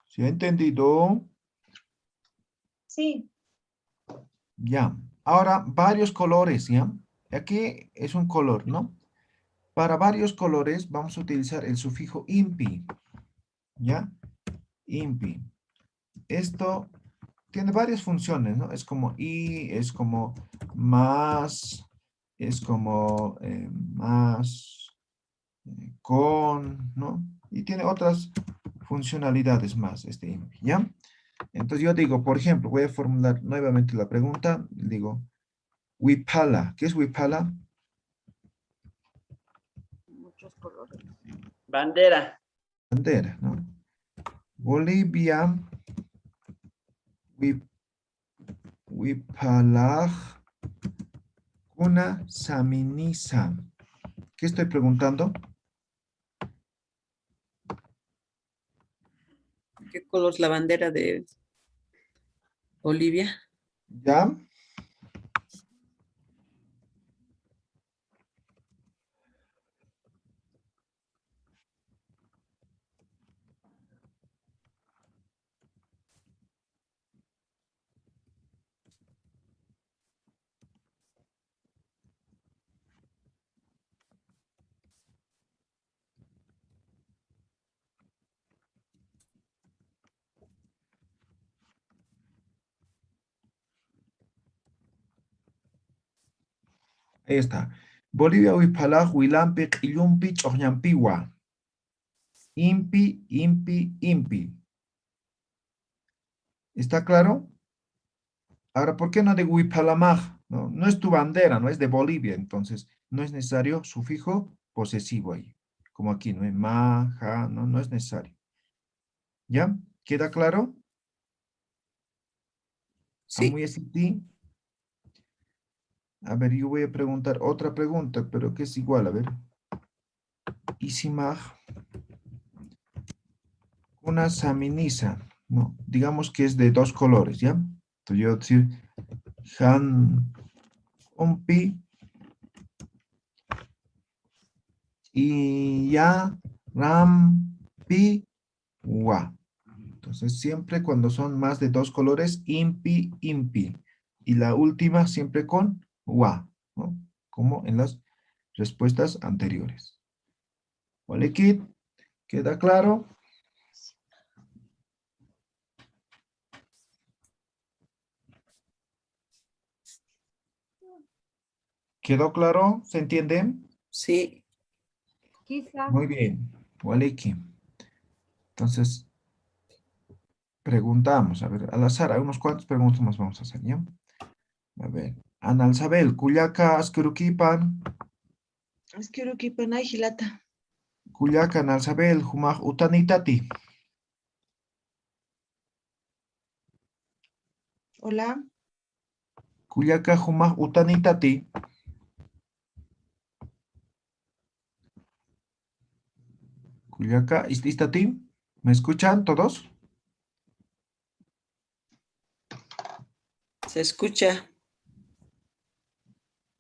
¿Se ha entendido? Sí. Ya. Ahora, varios colores, ¿ya? Aquí es un color, ¿no? Para varios colores vamos a utilizar el sufijo impi, ¿ya? Impi. Esto tiene varias funciones, ¿no? Es como y, es como más, es como más, con, ¿no? Y tiene otras funcionalidades más, este impi, ¿ya? Entonces yo digo, por ejemplo, voy a formular nuevamente la pregunta. Digo, Wipala. ¿Qué es Wipala? Muchos colores. Bandera. Bandera, ¿no? Bolivia. Wipala. Una saminisa. ¿Qué estoy preguntando? ¿Qué color es la bandera de Bolivia? ¿Ya? Ahí está. Bolivia Wipala, Huilampi, Qillumpi, Chojñampiwa. Impi, impi, impi. ¿Está claro? Ahora, ¿por qué no de Huipalamaj? No, no es tu bandera, no es de Bolivia, entonces no es necesario sufijo posesivo ahí. Como aquí, ¿no? Ma, ja, no, no es necesario. ¿Ya? ¿Queda claro? Sí. Muy así. A ver, yo voy a preguntar otra pregunta, pero que es igual, a ver. Isimaj, una saminisa, ¿no? Digamos que es de dos colores, ¿ya? Entonces yo voy a decir, han, umpi, y ya, ram, pi, wa. Entonces siempre cuando son más de dos colores, impi, impi. Y la última siempre con wa, ¿no? Como en las respuestas anteriores. ¿Vale, Kit? ¿Queda claro? ¿Quedó claro? ¿Se entiende? Sí. Quizá. Muy bien. Vale, Kit. Entonces, preguntamos. A ver, al azar, hay unos cuantos preguntas más vamos a hacer, ¿ya? A ver. Analsabel, Cuyaca, Asqueruquipan. Asqueruquipan, ay, Gilata. Cuyaca, Analsabel, Jumaj, Utanitati. Hola. Cuyaca, Jumaj, Utanitati. Cuyaca, Istati. ¿Me escuchan todos? Se escucha.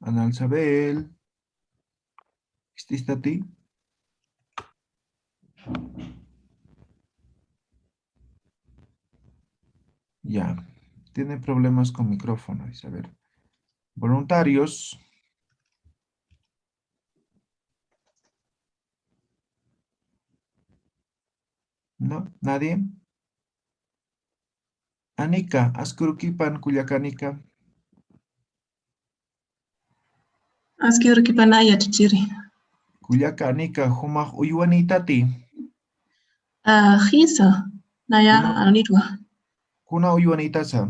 Analsabel. ¿Estás a ti? Ya. Tiene problemas con micrófono, a ver. Voluntarios. ¿No? ¿Nadie? Anika, askurukipan Culiacanica. Asquiurquipanaya chichiri. Culiacanica, humaj uyuanitati. Hisa. Naya Kuna- anonitwa. Kuna uyuanitasa.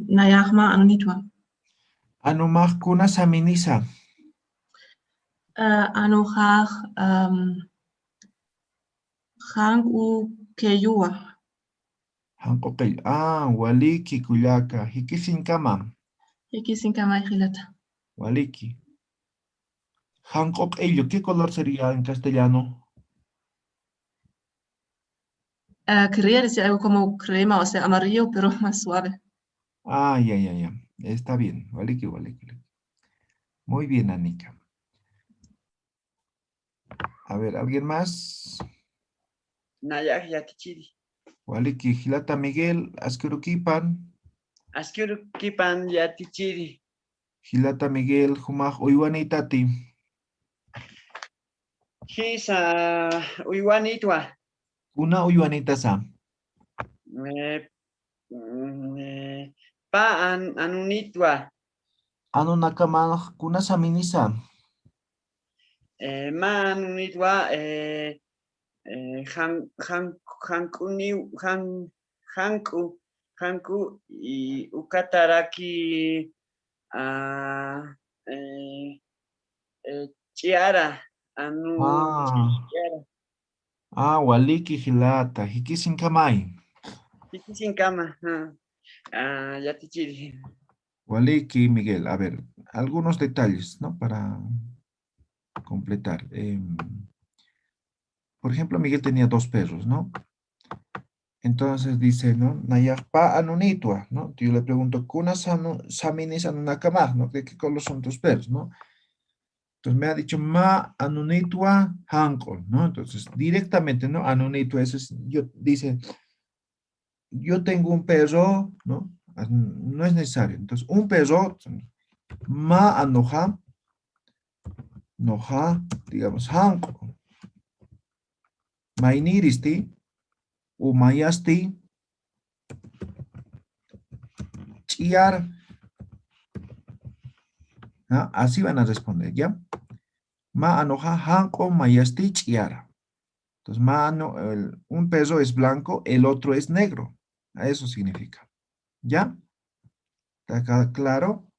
Nayahma anonitwa. Anumaj kuna saminisa. Anuhah hang u keyua. Hankoqil. Waliki Culiaca. Hikisinkama. Ikisinkamay hilata. Waliki. Hankoqillo. ¿Qué color sería en castellano? Quería decir algo como crema, o sea, amarillo, pero más suave. Ya. Está bien. Waliki. Muy bien, Anika. A ver, ¿alguien más? Naya yatichiri. Waliki, Gilata Miguel, Askerukipan. Asquirukipan yatichiri. Gilata Miguel, Humaj Uyuanitati. Hisa uywanitwa. Una Uyuanitasa. Pa anunitwa. Anu Nakama, Kuna Saminisa. Ma anunitwa. Hanku y ukataraki chiara anu chiara Waliki Gilata, Hikisinkamai. sin cama ya te chiri. Waliki Miguel, a ver, algunos detalles, ¿no? Para completar. Por ejemplo, Miguel tenía 2 perros, ¿no? Entonces dice, ¿no? Nayakpa anunitua, ¿no? Yo le pregunto, ¿kuna saminis anunakamaj, ¿no? ¿De qué color son tus perros, no? Entonces me ha dicho, ma anunitua hankol, ¿no? Entonces, directamente, ¿no? Anunitua, dice, yo tengo un perro, ¿no? No es necesario. Entonces, un perro, ma anoja, noja, digamos, hankol. Mainiristi, o mayasti, chiar. ¿Ah? Así van a responder, ¿ya? Ma anoja hanko mayasti chiara. Entonces, un perro es blanco, el otro es negro. Eso significa. ¿Ya? ¿Está claro?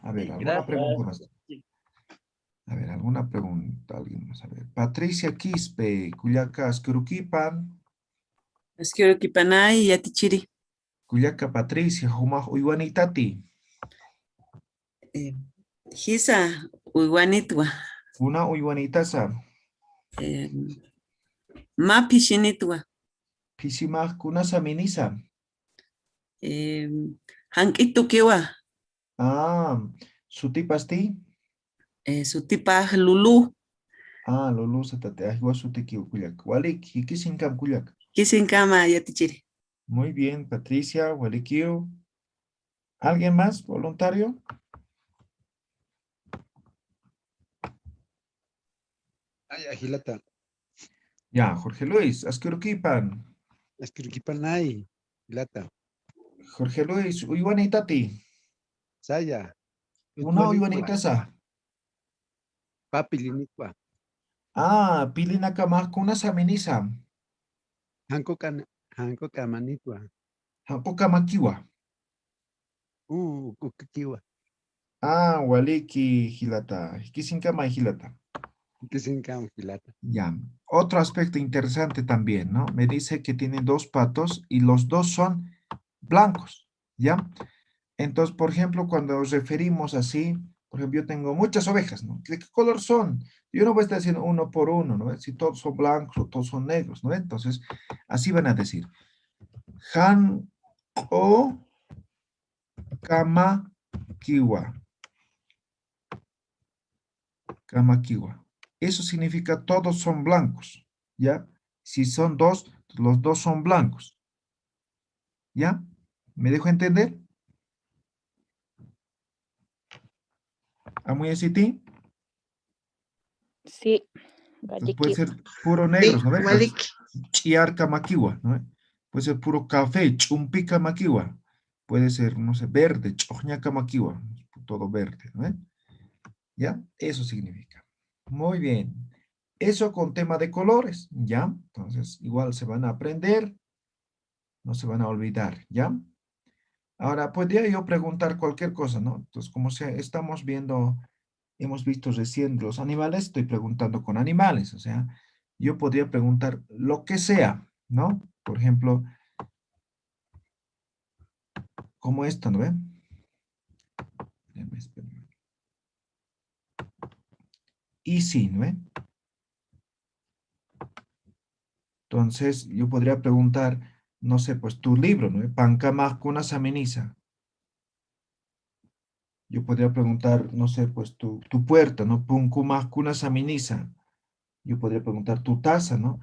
A ver, ¿alguna pregunta más? A ver, ¿alguna pregunta? ¿Alguien más? A ver. Patricia Quispe, Cuyaca Ascuruquipan. Asquirukipanay yatichiri. Cuyaca Patricia, Jumaj Uyuanitati. Hisa uywanitwa. Una Uyuanitasa. Ma pishinitwa. Pisimaj Kuna Saminisa. Hankitu kiwa. Sutipasti. Sutipaj lulu. Lulu satate. Ajua sutikiu Cuyac. Walik, Hikisinkam Cuyac. Kisinkama yatichiri. Muy bien, Patricia, Walikiu. ¿Alguien más voluntario? Agilata. Ya, Jorge Luis, Asquiruquipan. Asquiruquipanay. Hilata. Jorge Luis, Uyuanitati. Saya. Una Uyuanitasa. Papilinitwa. Pilinakamak Kuna Saminisa. Hanko kamanitwa. Hanko Kamakiwa. Kukikiwa. Waliki Hilata. Hikisinkama Hilata. Hikisinkama Hilata. Ya. Otro aspecto interesante también, ¿no? Me dice que tiene 2 patos y los 2 son blancos, ¿ya? Entonces, por ejemplo, cuando nos referimos así, Por ejemplo, yo tengo muchas ovejas, ¿no? ¿De qué color son? Yo no voy a estar diciendo uno por uno, ¿no? Si todos son blancos o todos son negros, ¿no? Entonces, así van a decir. Han o kama kiwa. Kama kiwa. Eso significa todos son blancos, ¿ya? Si son dos, los dos son blancos. ¿Ya? ¿Me dejo entender? ¿Amuy ST? Sí. Entonces puede ser puro negros, ¿no? Chiar kamakiwa, ¿no? Puede ser puro café, chumpi kamakiwa. Puede ser, no sé, verde, choña kamakiwa. Todo verde, ¿no? ¿Ya? Eso significa. Muy bien. Eso con tema de colores, ¿ya? Entonces, igual se van a aprender. No se van a olvidar, ¿ya? Ahora, podría yo preguntar cualquier cosa, ¿no? Entonces, como estamos viendo, hemos visto recién los animales, estoy preguntando con animales, o sea, yo podría preguntar lo que sea, ¿no? Por ejemplo, como esto, ¿no ve? Espérame. Y sí, ¿no ve? Entonces, yo podría preguntar, no sé, pues tu libro, ¿no ve? Pancamaj kuna saminisa. Yo podría preguntar, no sé, pues tu puerta, ¿no? Punkumaj kuna saminisa. Yo podría preguntar tu taza, ¿no?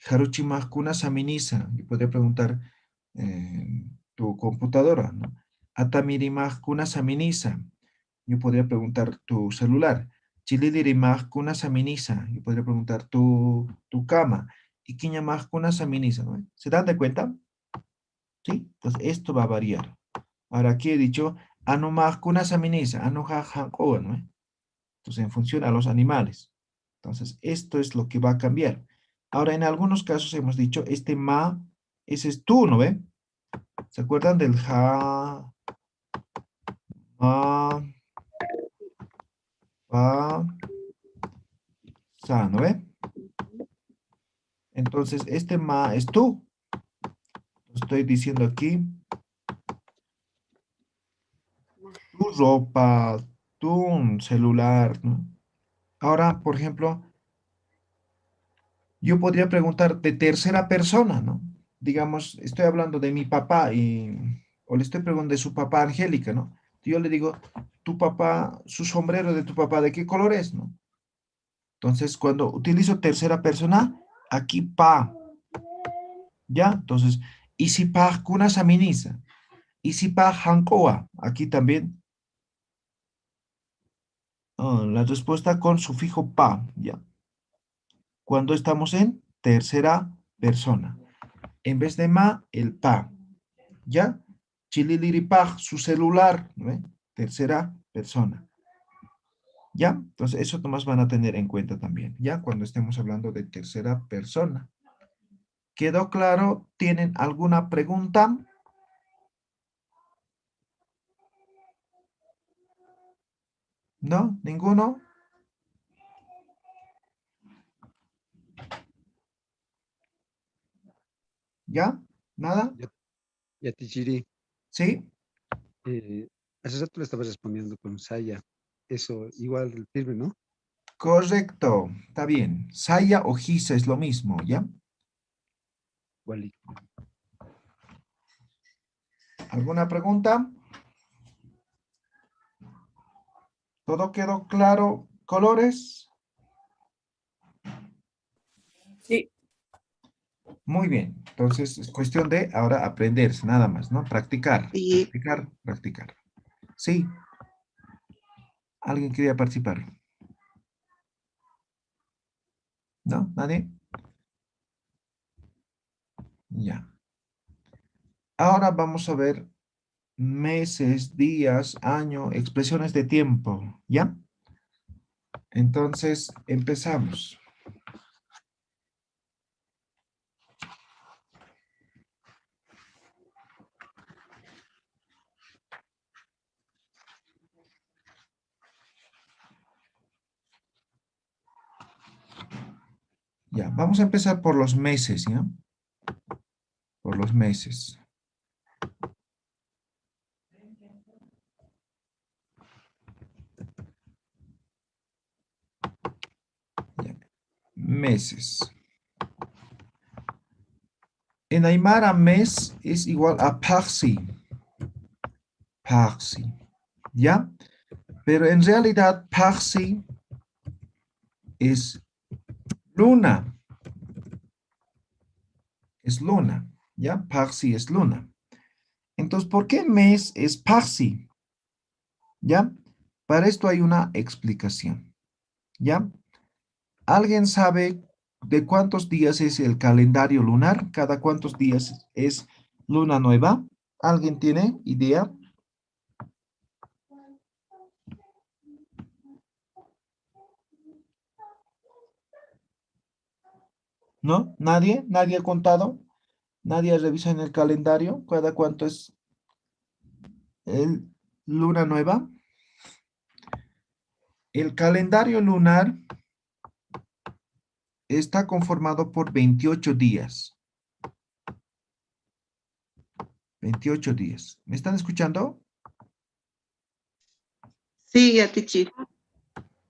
Haruchimaj kuna saminisa. Yo podría preguntar tu computadora, ¿no? Atamirimaj kuna saminisa. Yo podría preguntar tu celular. Chilidirimaj kuna saminisa. Yo podría preguntar tu cama. Y quiñamaj kuna saminisa, ¿no? ¿Se dan de cuenta? ¿Sí? Pues esto va a variar. Ahora aquí he dicho, anumaj kuna saminisa, anujajan o, ¿no? Entonces, en función a los animales. Entonces, esto es lo que va a cambiar. Ahora, en algunos casos hemos dicho, este ma, ese es tú, ¿no ve? ¿Se acuerdan del ja, ma, pa, sa, ¿no ve? Entonces, este ma es tú. Estoy diciendo aquí, tu ropa, tu celular, ¿no? Ahora, por ejemplo, yo podría preguntar de tercera persona, ¿no? Digamos, estoy hablando de mi papá o le estoy preguntando de su papá Angélica, ¿no? Yo le digo, tu papá, su sombrero de tu papá, ¿de qué color es, no? Entonces, cuando utilizo tercera persona, aquí pa, ¿ya? Entonces, y si pa kuna saminisa, y si pa hankoa, aquí también, la respuesta con sufijo pa, ¿ya? Cuando estamos en tercera persona. En vez de ma, el pa. ¿Ya? Chililiripaj, su celular, ¿no? Tercera persona. ¿Ya? Entonces, eso nomás van a tener en cuenta también, ¿ya? Cuando estemos hablando de tercera persona. ¿Quedó claro? ¿Tienen alguna pregunta? ¿No? ¿Ninguno? ¿Ya? ¿Nada? Ya Tichiri, ¿Sí? hace rato le estaba respondiendo con Saya. Eso igual sirve, ¿no? Correcto. Está bien. Saya o Gisa es lo mismo, ¿ya? Igualito. ¿Alguna pregunta? ¿Todo quedó claro? ¿Colores? Sí. Muy bien. Entonces, es cuestión de ahora aprenderse, nada más, ¿no? Practicar, Sí. practicar, practicar. Sí. ¿Alguien quería participar? ¿No? ¿Nadie? Ya. Ahora vamos a ver meses, días, año, expresiones de tiempo, ¿ya? Entonces, empezamos. Ya, vamos a empezar por los meses, ¿ya? Por los meses. meses. En Aymara, mes es igual a Parsi. Parsi. ¿Ya? Pero en realidad, Parsi es luna. Es luna. ¿Ya? Parsi es luna. Entonces, ¿por qué mes es Parsi? ¿Ya? Para esto hay una explicación. ¿Ya? ¿Alguien sabe de cuántos días es el calendario lunar? ¿Cada cuántos días es luna nueva? ¿Alguien tiene idea? ¿No? ¿Nadie? ¿Nadie ha contado? ¿Nadie ha revisado en el calendario cada cuánto es el luna nueva? El calendario lunar está conformado por 28 días. 28 días. ¿Me están escuchando? Sí, ya teacher.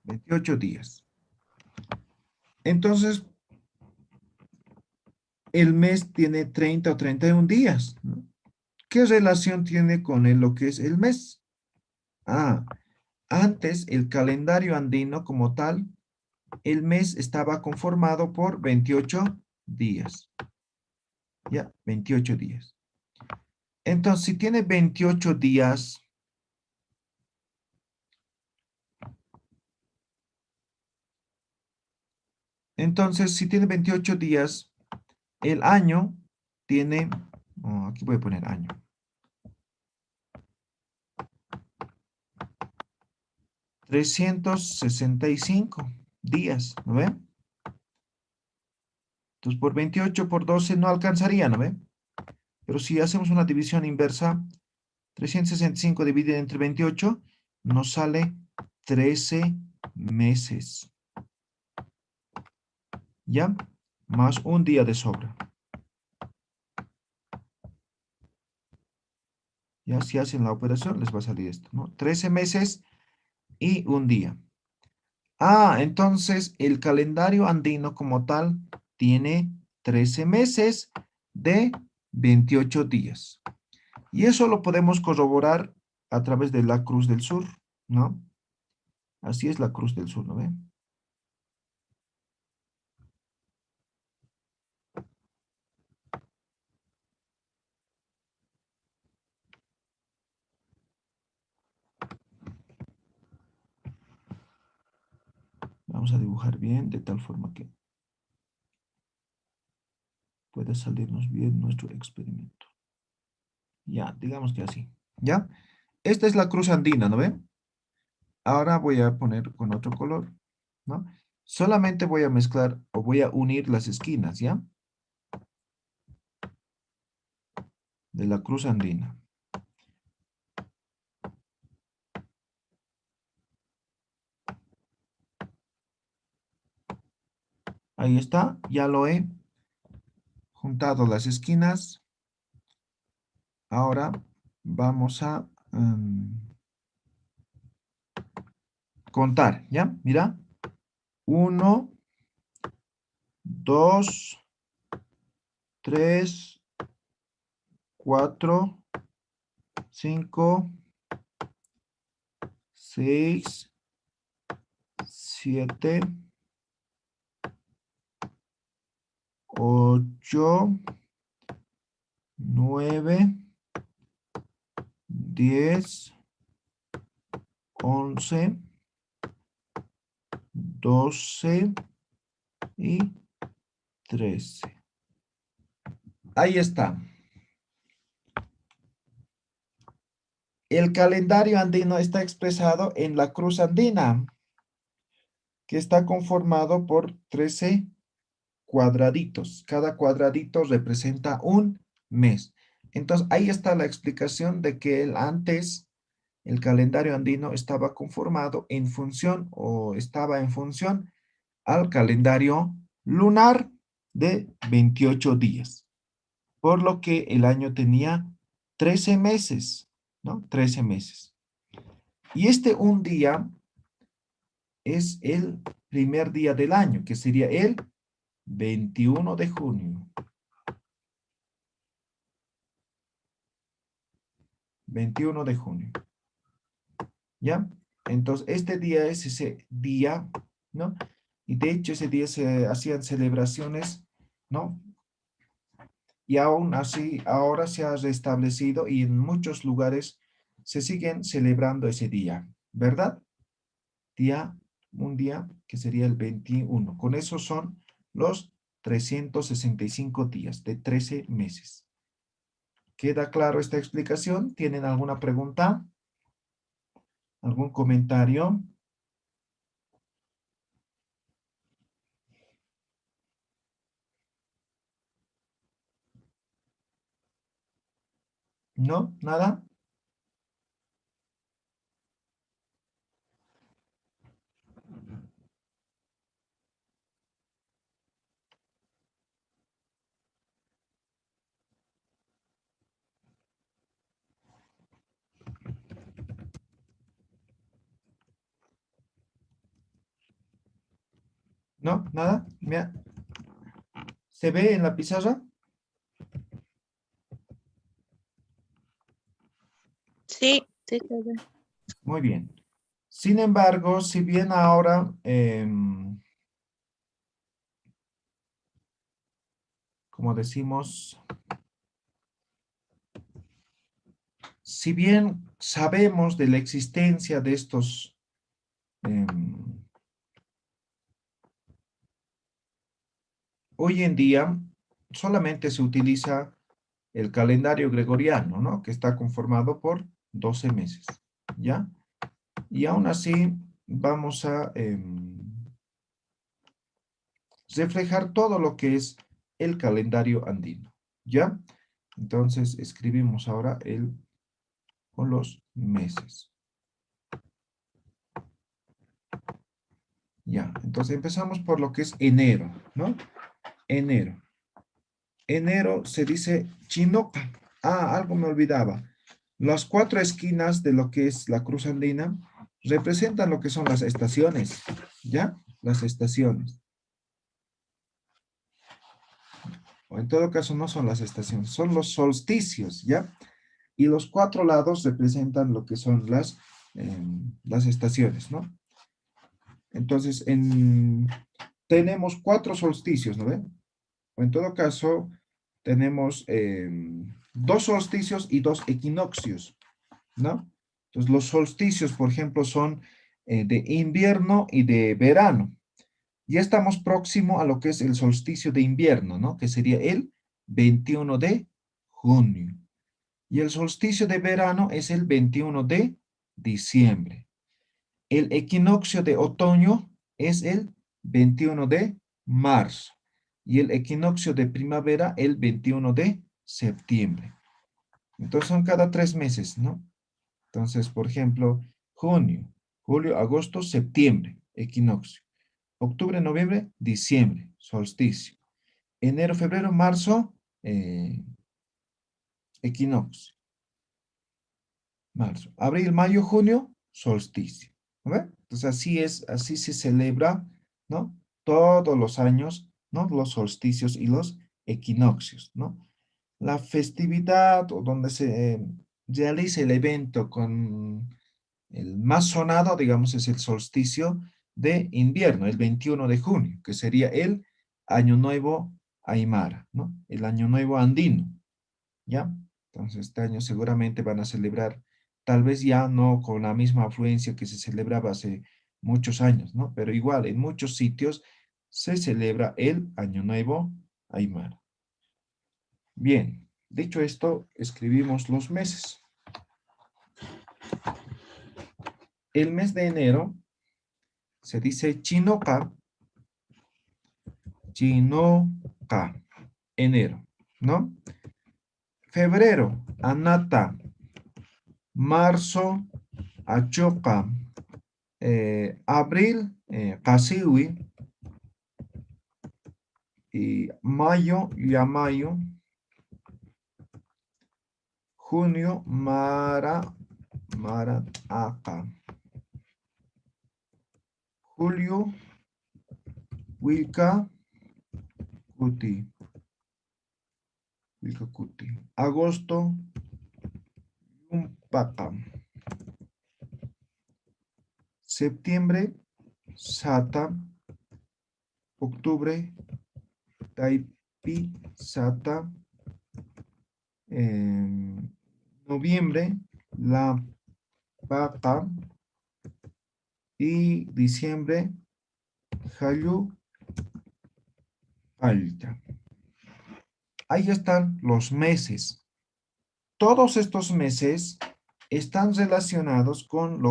28 días. Entonces, el mes tiene 30 o 31 días, ¿no? ¿Qué relación tiene con lo que es el mes? Antes el calendario andino como tal, el mes estaba conformado por 28 días. Ya, 28 días. Entonces, si tiene 28 días, el año tiene, aquí voy a poner año. $365 días, ¿no ven? Entonces, por 28 por 12 no alcanzaría, ¿no ven? Pero si hacemos una división inversa, 365 dividido entre 28, nos sale 13 meses. ¿Ya? Más un día de sobra. Ya, si hacen la operación, les va a salir esto, ¿no? 13 meses y un día. Entonces el calendario andino como tal tiene 13 meses de 28 días. Y eso lo podemos corroborar a través de la Cruz del Sur, ¿no? Así es la Cruz del Sur, ¿no ven? Vamos a dibujar bien de tal forma que pueda salirnos bien nuestro experimento. Ya, digamos que así. ¿Ya? Esta es la cruz andina, ¿no ven? Ahora voy a poner con otro color, ¿no? Solamente voy a mezclar o voy a unir las esquinas, ¿ya? De la cruz andina. Ahí está, ya lo he juntado las esquinas. Ahora vamos a contar, ¿ya? Mira. 1, 2, 3, 4, 5, 6, 7, 8, 9, 10, 11, 12 y 13. Ahí está. El calendario andino está expresado en la cruz andina, que está conformado por 13 cuadraditos. Cada cuadradito representa un mes. Entonces, ahí está la explicación de que antes el calendario andino estaba conformado en función o estaba en función al calendario lunar de 28 días. Por lo que el año tenía 13 meses, ¿no? 13 meses. Y un día es el primer día del año, que sería el 21 de junio. 21 de junio. ¿Ya? Entonces, este día es ese día, ¿no? Y de hecho, ese día se hacían celebraciones, ¿no? Y aún así, ahora se ha restablecido y en muchos lugares se siguen celebrando ese día, ¿verdad? Un día que sería el 21. Con eso son los 365 días de 13 meses. ¿Queda claro esta explicación? ¿Tienen alguna pregunta? ¿Algún comentario? ¿No? ¿Nada? ¿No? ¿Nada? Mira. ¿Se ve en la pizarra? Sí, sí, se ve. Muy bien. Sin embargo, si bien ahora, como decimos, si bien sabemos de la existencia de estos hoy en día solamente se utiliza el calendario gregoriano, ¿no? Que está conformado por 12 meses, ¿ya? Y aún así vamos a reflejar todo lo que es el calendario andino, ¿ya? Entonces escribimos ahora con los meses. Ya, entonces empezamos por lo que es enero, ¿no? Enero. Enero se dice chinoca. Ah, algo me olvidaba. Las 4 esquinas de lo que es la cruz andina representan lo que son las estaciones, ¿ya? Las estaciones. O en todo caso no son las estaciones, son los solsticios, ¿ya? Y los 4 lados representan lo que son las estaciones, ¿no? Entonces, tenemos 4 solsticios, ¿no ven? O en todo caso, tenemos 2 solsticios y 2 equinoccios, ¿no? Entonces, los solsticios, por ejemplo, son de invierno y de verano. Ya estamos próximo a lo que es el solsticio de invierno, ¿no? Que sería el 21 de junio. Y el solsticio de verano es el 21 de diciembre. El equinoccio de otoño es el 21 de marzo. Y el equinoccio de primavera el 21 de septiembre. Entonces son cada 3 meses, ¿no? Entonces, por ejemplo, junio, julio, agosto, septiembre, equinoccio. Octubre, noviembre, diciembre, solsticio. Enero, febrero, marzo, equinoccio. Marzo. Abril, mayo, junio, solsticio. ¿No? Entonces así se celebra, ¿no? Todos los años, ¿no? Los solsticios y los equinoccios, ¿no? La festividad o donde se realiza el evento con el más sonado, digamos, es el solsticio de invierno, el 21 de junio, que sería el Año Nuevo Aymara, ¿no? El Año Nuevo Andino, ¿ya? Entonces, este año seguramente van a celebrar, tal vez ya no con la misma afluencia que se celebraba hace muchos años, ¿no? Pero igual, en muchos sitios se celebra el Año Nuevo Aymara. Bien, dicho esto, escribimos los meses. El mes de enero se dice chinoca, enero, ¿no? Febrero, anata, marzo, achoca, abril, casiwi, y mayo, yamayo, junio, marataca, julio, Wilca, Cuti. Cuti. Agosto. Yumpaka. Septiembre. Sata. Octubre. Taipi. Sata. Noviembre. La Paka. Y diciembre. Hayu. Alta. Ahí están los meses. Todos estos meses están relacionados con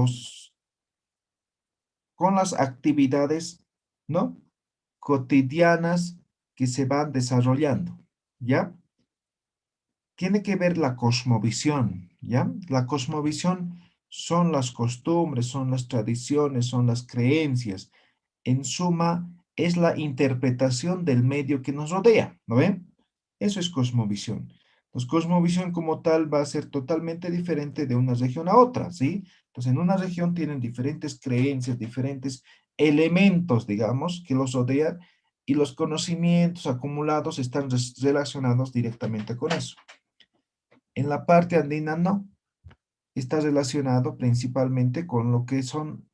las actividades, ¿no?, cotidianas que se van desarrollando, ¿ya? Tiene que ver la cosmovisión, ¿ya? La cosmovisión son las costumbres, son las tradiciones, son las creencias. En suma, es la interpretación del medio que nos rodea, ¿no ven? Eso es cosmovisión. Entonces, cosmovisión como tal va a ser totalmente diferente de una región a otra, ¿sí? Entonces, en una región tienen diferentes creencias, diferentes elementos, digamos, que los rodean y los conocimientos acumulados están relacionados directamente con eso. En la parte andina no. Está relacionado principalmente con lo que son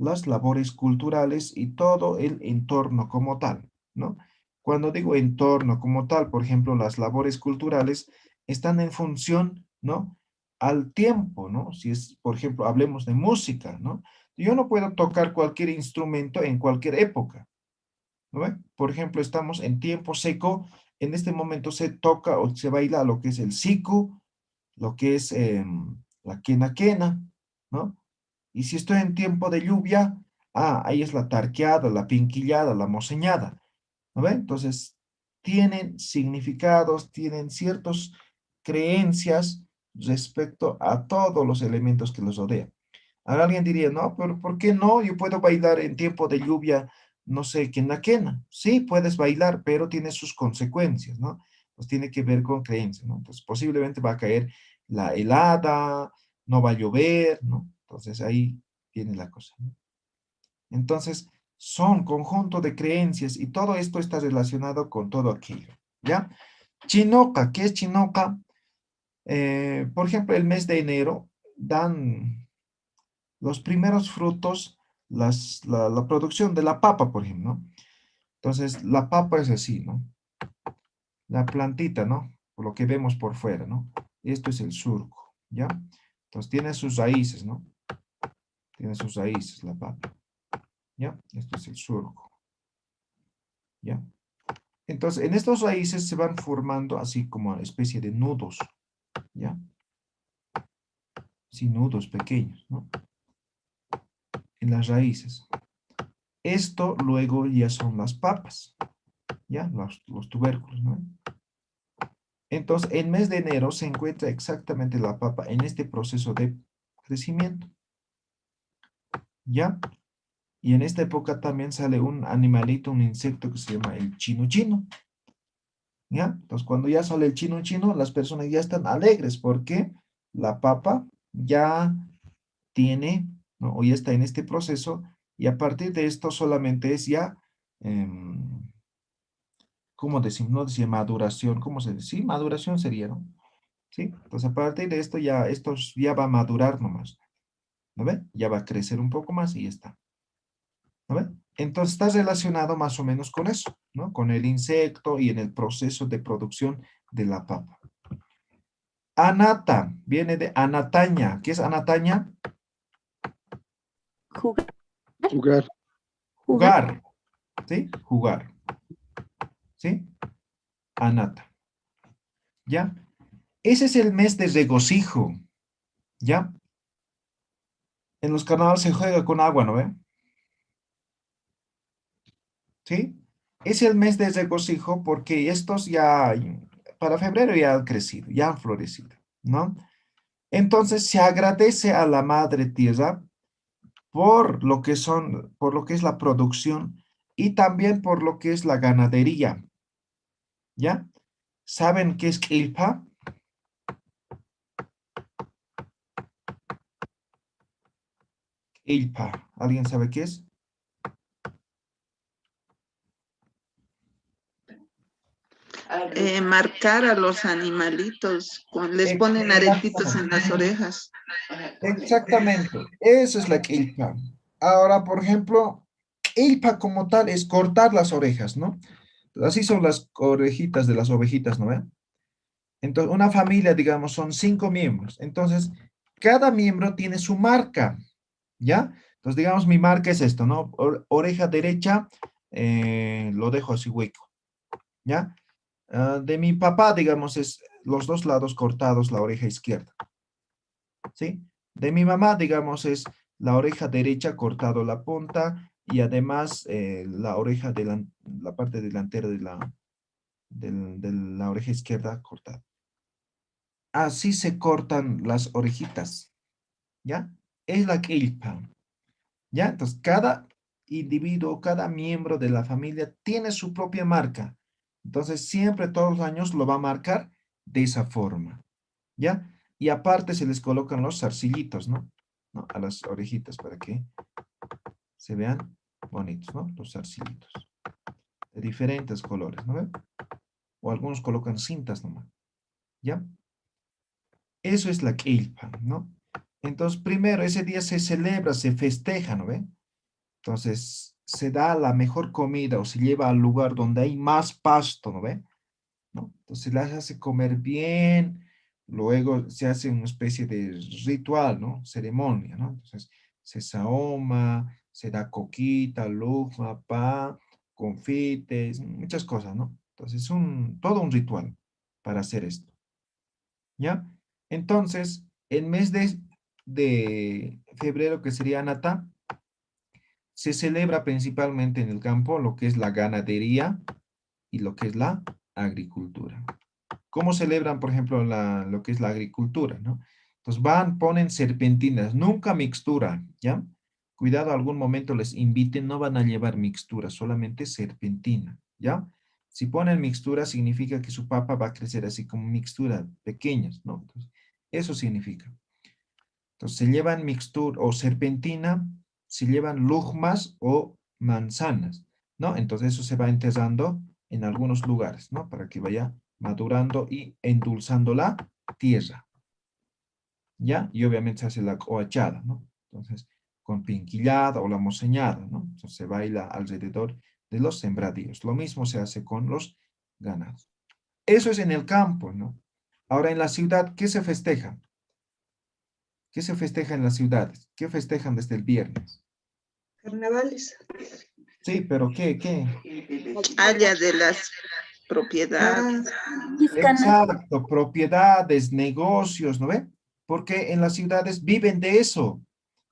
las labores culturales y todo el entorno como tal, ¿no? Cuando digo entorno como tal, por ejemplo, las labores culturales están en función, ¿no?, al tiempo, ¿no? Si es, por ejemplo, hablemos de música, ¿no? Yo no puedo tocar cualquier instrumento en cualquier época, ¿no ve? Por ejemplo, estamos en tiempo seco, en este momento se toca o se baila lo que es el siku, lo que es la quena quena, ¿no? Y si estoy en tiempo de lluvia, ahí es la tarqueada, la pinquillada, la moseñada, ¿no ve? Entonces, tienen significados, tienen ciertas creencias respecto a todos los elementos que los rodean. Ahora alguien diría, no, pero ¿por qué no? Yo puedo bailar en tiempo de lluvia, no sé, quena quena. Sí, puedes bailar, pero tiene sus consecuencias, ¿no? Pues tiene que ver con creencias, ¿no? Entonces, posiblemente va a caer la helada, no va a llover, ¿no? Entonces, ahí viene la cosa, ¿no? Entonces, son conjunto de creencias y todo esto está relacionado con todo aquello, ¿ya? Chinoca, ¿qué es chinoca? Por ejemplo, el mes de enero dan los primeros frutos, la producción de la papa, por ejemplo, ¿no? Entonces, la papa es así, ¿no? La plantita, ¿no? Por lo que vemos por fuera, ¿no? Esto es el surco, ¿ya? Entonces, tiene sus raíces, ¿no? Tiene sus raíces la papa, ¿ya? Esto es el surco, ¿ya? Entonces, en estas raíces se van formando así como una especie de nudos, ¿ya? Sí, nudos pequeños, ¿no? En las raíces. Esto luego ya son las papas, ¿ya? Los tubérculos, ¿no? Entonces, en mes de enero se encuentra exactamente la papa en este proceso de crecimiento, ¿ya? Y en esta época también sale un animalito, un insecto que se llama el chino chino, ¿ya? Entonces, cuando ya sale el chino chino, las personas ya están alegres porque la papa ya tiene, ¿no?, o ya está en este proceso y a partir de esto solamente es ya, ¿cómo decimos? No decía maduración, ¿cómo se dice? Sí, maduración sería, ¿no? ¿Sí? Entonces, a partir de esto ya, esto ya va a madurar nomás, ¿no ve? Ya va a crecer un poco más y ya está, ¿no ve? Entonces, está relacionado más o menos con eso, ¿no? Con el insecto y en el proceso de producción de la papa. Anata, viene de anataña. ¿Qué es anataña? Jugar. Jugar. Jugar, ¿sí? Jugar, ¿sí? Anata, ¿ya? Ese es el mes de regocijo, ¿ya? En los carnavales se juega con agua, ¿no ve? ¿Sí? Es el mes de regocijo porque estos ya, para febrero ya han crecido, ya han florecido, ¿no? Entonces se agradece a la Madre Tierra por lo que son, por lo que es la producción y también por lo que es la ganadería, ¿ya? ¿Saben qué es Ilpa? Ilpa, ¿alguien sabe qué es? Marcar a los animalitos, les ponen aretitos en las orejas. Exactamente, eso es la quilpa. Ahora, por ejemplo, quilpa como tal es cortar las orejas, ¿no? Así son las orejitas de las ovejitas, ¿no ven? Entonces, una familia, digamos, son 5 miembros. Entonces, cada miembro tiene su marca, ¿ya? Entonces, digamos, mi marca es esto, ¿no? Oreja derecha, lo dejo así hueco, ¿ya? De mi papá, digamos, es los dos lados cortados, la oreja izquierda, ¿sí? De mi mamá, digamos, es la oreja derecha cortado la punta y además la oreja, la parte delantera de la oreja izquierda cortada. Así se cortan las orejitas, ¿ya? Es la quilpa, ¿ya? Entonces, cada individuo, cada miembro de la familia tiene su propia marca. Entonces, siempre, todos los años, lo va a marcar de esa forma, ¿ya? Y aparte se les colocan los zarcillitos, ¿no? A las orejitas para que se vean bonitos, ¿no? Los zarcillitos. De diferentes colores, ¿no ven? O algunos colocan cintas nomás, ¿ya? Eso es la quilpa, ¿no? Entonces, primero, ese día se celebra, se festeja, ¿no ven? Entonces, se da la mejor comida o se lleva al lugar donde hay más pasto, ¿no ven? ¿No? Entonces, se las hace comer bien, luego se hace una especie de ritual, ¿no? Ceremonia, ¿no? Entonces, se sahoma, se da coquita, lujma, pan, confites, muchas cosas, ¿no? Entonces, todo un ritual para hacer esto, ¿ya? Entonces, el mes de febrero, que sería Natá, se celebra principalmente en el campo lo que es la ganadería y lo que es la agricultura. ¿Cómo celebran, por ejemplo, lo que es la agricultura, ¿no? Entonces ponen serpentinas, nunca mixtura, ¿ya? Cuidado, algún momento les inviten, no van a llevar mixtura, solamente serpentina, ¿ya? Si ponen mixtura, significa que su papa va a crecer así como mixtura, pequeñas, ¿no? Entonces, eso significa. Entonces, se llevan mixtura o serpentina, se llevan lujmas o manzanas, ¿no? Entonces, eso se va enterrando en algunos lugares, ¿no? Para que vaya madurando y endulzando la tierra, ¿ya? Y obviamente se hace la coachada, ¿no? Entonces, con pinquillada o la moseñada, ¿no? Entonces, se baila alrededor de los sembradíos. Lo mismo se hace con los ganados. Eso es en el campo, ¿no? Ahora, en la ciudad, ¿qué se festeja? ¿Qué se festeja en las ciudades? ¿Qué festejan desde el viernes? Carnavales. Sí, pero ¿qué? Allá de las propiedades. Exacto, propiedades, negocios, ¿no ve? Porque en las ciudades viven de eso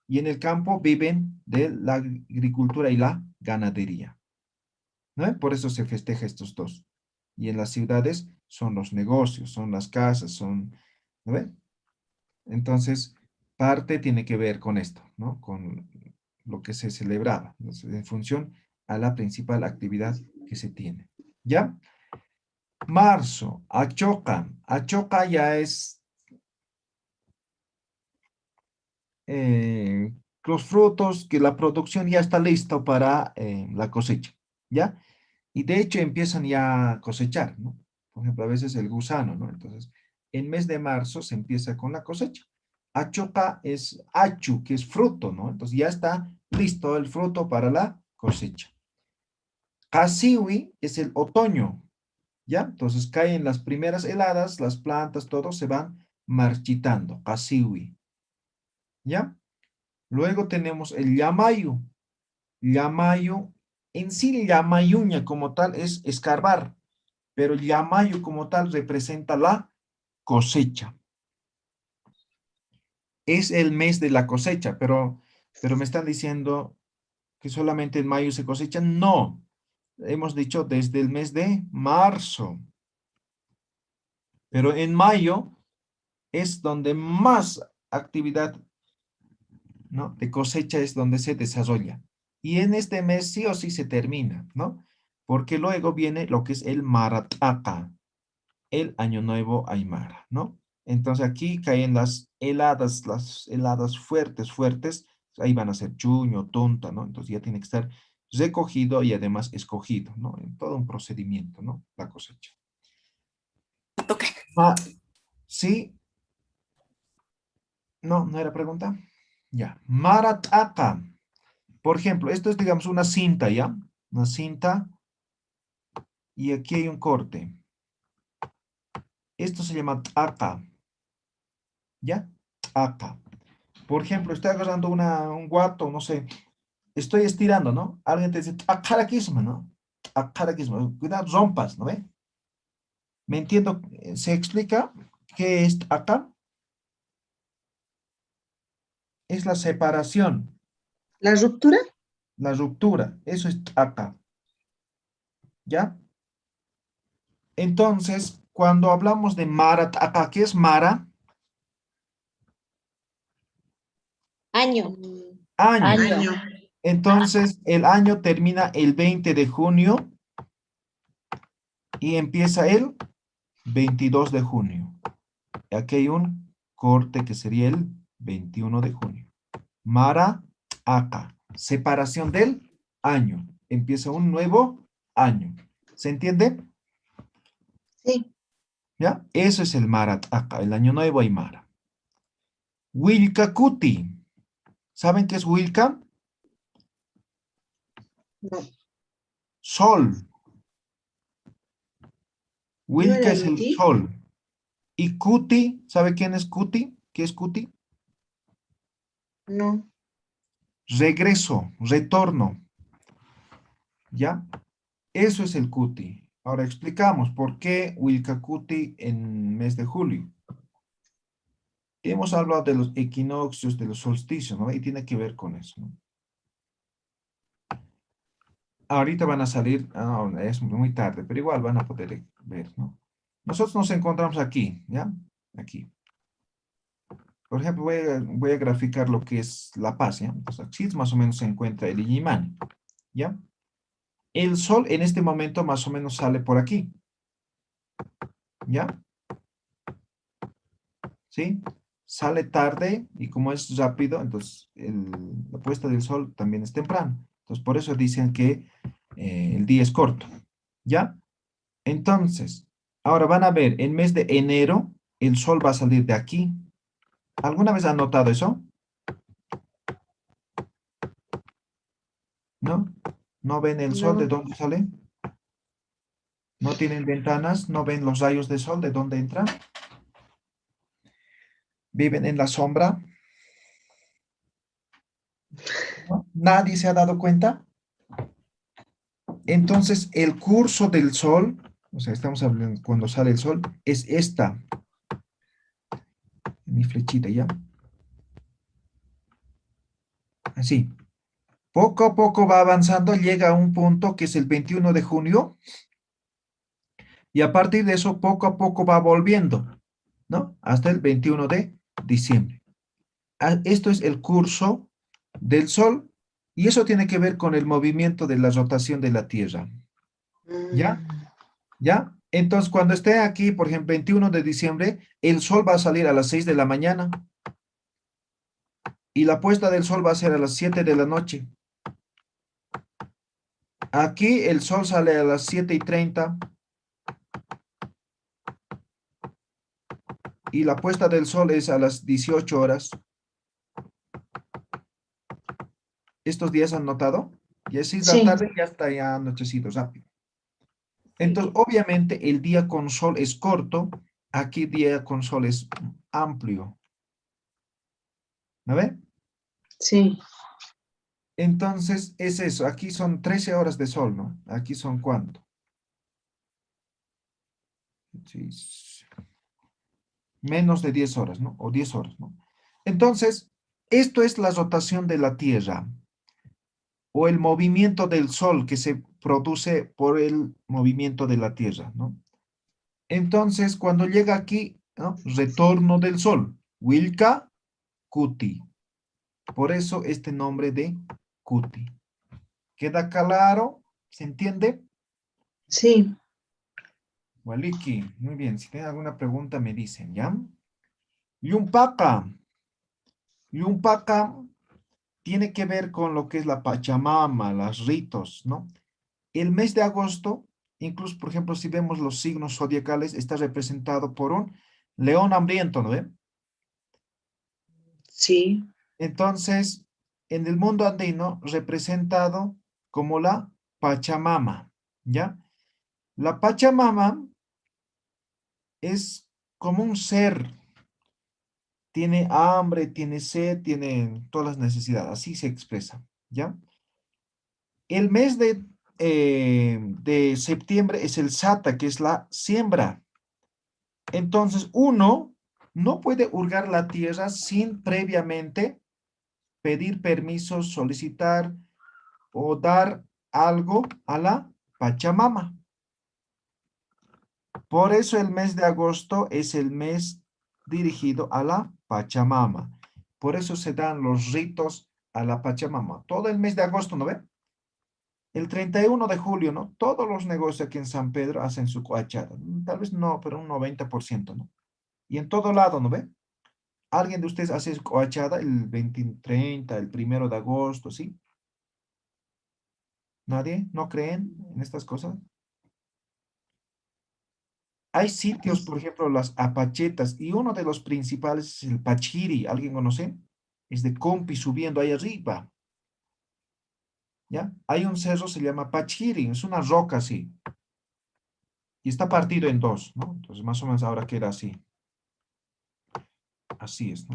y en el campo viven de la agricultura y la ganadería, ¿no ve? Por eso se festeja estos dos. Y en las ciudades son los negocios, son las casas, son, ¿no ve? Entonces, parte tiene que ver con esto, ¿no? Con lo que se celebraba, en función a la principal actividad que se tiene. ¿Ya? Marzo, Achoca. Achoca ya es los frutos, que la producción ya está lista para la cosecha, ¿ya? Y de hecho empiezan ya a cosechar, ¿no? Por ejemplo, a veces el gusano, ¿no? Entonces, en mes de marzo se empieza con la cosecha. Achoca es achu, que es fruto, ¿no? Entonces ya está listo el fruto para la cosecha. Casiwi es el otoño, ¿ya? Entonces caen las primeras heladas, las plantas, todo se van marchitando, casiwi, ¿ya? Luego tenemos el llamayu. Llamayu, en sí llamayuña como tal es escarbar, pero llamayu como tal representa la cosecha. Es el mes de la cosecha, pero me están diciendo que solamente en mayo se cosecha. No, hemos dicho desde el mes de marzo. Pero en mayo es donde más actividad, ¿no? de cosecha es donde se desarrolla. Y en este mes sí o sí se termina, ¿no? Porque luego viene lo que es el Marataka, el Año Nuevo Aymara, ¿no? Entonces aquí caen las heladas fuertes, ahí van a ser chuño, tonta, ¿no? Entonces ya tiene que estar recogido y además escogido, ¿no? En todo un procedimiento, ¿no? La cosecha. toque. ¿Sí? No, no era pregunta. Ya. Marataka. Por ejemplo, esto es, digamos, una cinta, ¿ya? Una cinta. Y aquí hay un corte. Esto se llama taka. ¿Ya? Taka. Por ejemplo, estoy agarrando un guato, no sé. Estoy estirando, ¿no? Alguien te dice, akaraquismo, ¿no? Akaraquismo. Cuidado, rompas, ¿no ve? ¿Me entiendo? ¿Se explica qué es acá? Es la separación. ¿La ruptura? La ruptura. Eso es acá. ¿Ya? Entonces, cuando hablamos de Mara, acá, ¿qué es Mara? Año. Año. Año. Entonces, el año termina el 20 de junio y empieza el 22 de junio. Aquí hay un corte que sería el 21 de junio. Mara, acá. Separación del año. Empieza un nuevo año. ¿Se entiende? Sí. ¿Ya? Eso es el Mara acá, el año nuevo Aymara. Wilcacuti. ¿Saben qué es Wilca? No. Sol. Wilca era es el Luti? sol. Y Cuti, ¿sabe quién es Cuti? ¿Qué es Cuti? No. Regreso, retorno. ¿Ya? Eso es el Cuti. Ahora explicamos por qué Wilcacuti en mes de julio. Hemos hablado de los equinoccios, de los solsticios, ¿no? Y tiene que ver con eso, ¿no? Ahorita van a salir, es muy tarde, pero igual van a poder ver, ¿no? Nosotros nos encontramos aquí, ¿ya? Aquí. Por ejemplo, voy a graficar lo que es La Paz, ¿ya? Entonces, aquí más o menos se encuentra el Illimani, ¿ya? El sol en este momento más o menos sale por aquí, ¿ya? ¿Sí? Sale tarde y como es rápido, entonces la puesta del sol también es temprano. Entonces, por eso dicen que el día es corto, ¿ya? Entonces, ahora van a ver, en mes de enero, el sol va a salir de aquí. ¿Alguna vez han notado eso? ¿No? ¿No ven el sol de dónde sale? ¿No tienen ventanas? ¿No ven los rayos de sol de dónde entran? ¿Viven en la sombra? ¿No? ¿Nadie se ha dado cuenta? Entonces, el curso del sol, o sea, estamos hablando cuando sale el sol, es esta. Mi flechita, ¿ya? Así. Poco a poco va avanzando, llega a un punto que es el 21 de junio, y a partir de eso, poco a poco va volviendo, ¿no? Hasta el 21 de diciembre. Esto es el curso del sol, y eso tiene que ver con el movimiento de la rotación de la Tierra. ¿Ya? ¿Ya? Entonces, cuando esté aquí, por ejemplo, 21 de diciembre, el sol va a salir a las 6 de la mañana, y la puesta del sol va a ser a las 7 de la noche. Aquí el sol sale a las 7:30 y la puesta del sol es a las 18 horas. ¿Estos días han notado? Y así es la tarde, ya está ya anochecido rápido. Entonces, obviamente, el día con sol es corto, aquí día con sol es amplio. ¿No ve? Sí. Entonces, es eso. Aquí son 13 horas de sol, ¿no? Aquí son ¿cuánto? Sí. Menos de 10 horas, ¿no? O 10 horas, ¿no? Entonces, esto es la rotación de la Tierra o el movimiento del Sol que se produce por el movimiento de la Tierra, ¿no? Entonces, cuando llega aquí, ¿no? Retorno del Sol, Wilca Cuti. Por eso este nombre de Cuti. ¿Queda claro? ¿Se entiende? Sí. Waliki, muy bien. Si tienen alguna pregunta me dicen, ¿ya? Yumpaka. Yumpaka tiene que ver con lo que es la Pachamama, los ritos, ¿no? El mes de agosto Incluso, por ejemplo, si vemos los signos zodiacales, está representado por un león hambriento, ¿no ve? Sí. Entonces, en el mundo andino, representado como la Pachamama, ¿ya? La Pachamama es como un ser, tiene hambre, tiene sed, tiene todas las necesidades, así se expresa, ¿ya? El mes de septiembre es el Sata, que es la siembra. Entonces, uno no puede hurgar la tierra sin previamente pedir permiso, solicitar o dar algo a la Pachamama. Por eso el mes de agosto es el mes dirigido a la Pachamama. Por eso se dan los ritos a la Pachamama. Todo el mes de agosto, ¿no ve? El 31 de julio, ¿no? Todos los negocios aquí en San Pedro hacen su coachada. Tal vez no, pero un 90%, ¿no? Y en todo lado, ¿no ve? ¿Alguien de ustedes hace su coachada el 20, 30, el 1 de agosto, sí? ¿Nadie? ¿No creen en estas cosas? Hay sitios, por ejemplo, las apachetas, y uno de los principales es el Pachiri. ¿Alguien conoce? Es de Compi subiendo ahí arriba. ¿Ya? Hay un cerro, se llama Pachiri, es una roca así. Y está partido en dos, ¿no? Entonces, más o menos ahora queda así. Así es, ¿no?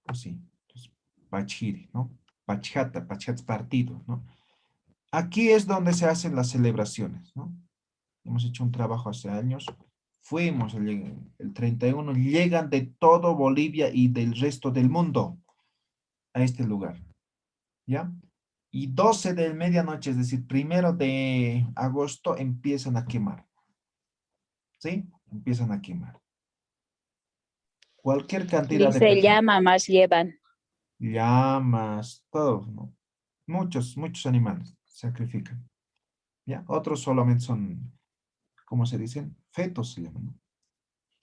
Así. Entonces, Pachiri, ¿no? Pachata es partido, ¿no? Aquí es donde se hacen las celebraciones, ¿no? Hemos hecho un trabajo hace años. Fuimos el 31, llegan de todo Bolivia y del resto del mundo a este lugar, ¿ya? Y 12 de medianoche, es decir, 1 de agosto, empiezan a quemar. ¿Sí? Empiezan a quemar. Cualquier cantidad de Dice personas. llama, más llevan. Llamas, todo, ¿no? Muchos animales sacrifican. ¿Ya? Otros solamente son, ¿cómo se dicen? Fetos se llaman,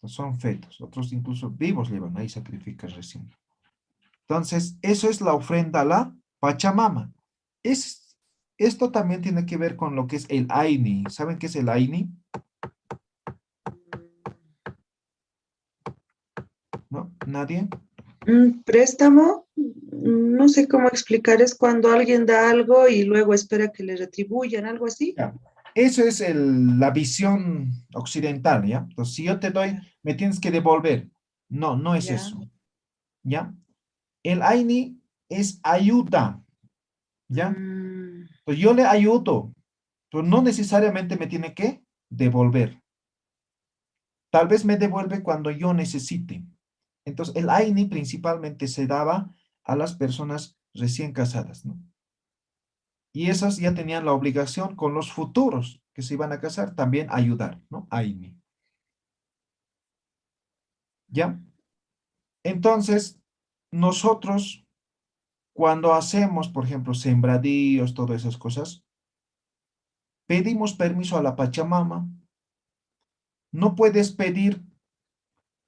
¿no? Son fetos. Otros incluso vivos llevan, ahí sacrifican recién. Entonces, eso es la ofrenda a la Pachamama. Esto también tiene que ver con lo que es el Aini. ¿Saben qué es el Aini? ¿No? ¿Nadie? Préstamo, no sé cómo explicar, es cuando alguien da algo y luego espera que le retribuyan, algo así. Ya. Eso es la visión occidental, ¿ya? Entonces, si yo te doy, me tienes que devolver. No, no es Ya. eso, ¿ya? El Aini es ayuda, ¿ya? Pues yo le ayudo, pero no necesariamente me tiene que devolver. Tal vez me devuelve cuando yo necesite. Entonces, el Aini principalmente se daba a las personas recién casadas, ¿no? Y esas ya tenían la obligación con los futuros que se iban a casar también ayudar, ¿no? Aini. ¿Ya? Entonces, nosotros cuando hacemos, por ejemplo, sembradíos, todas esas cosas, pedimos permiso a la Pachamama. No puedes pedir,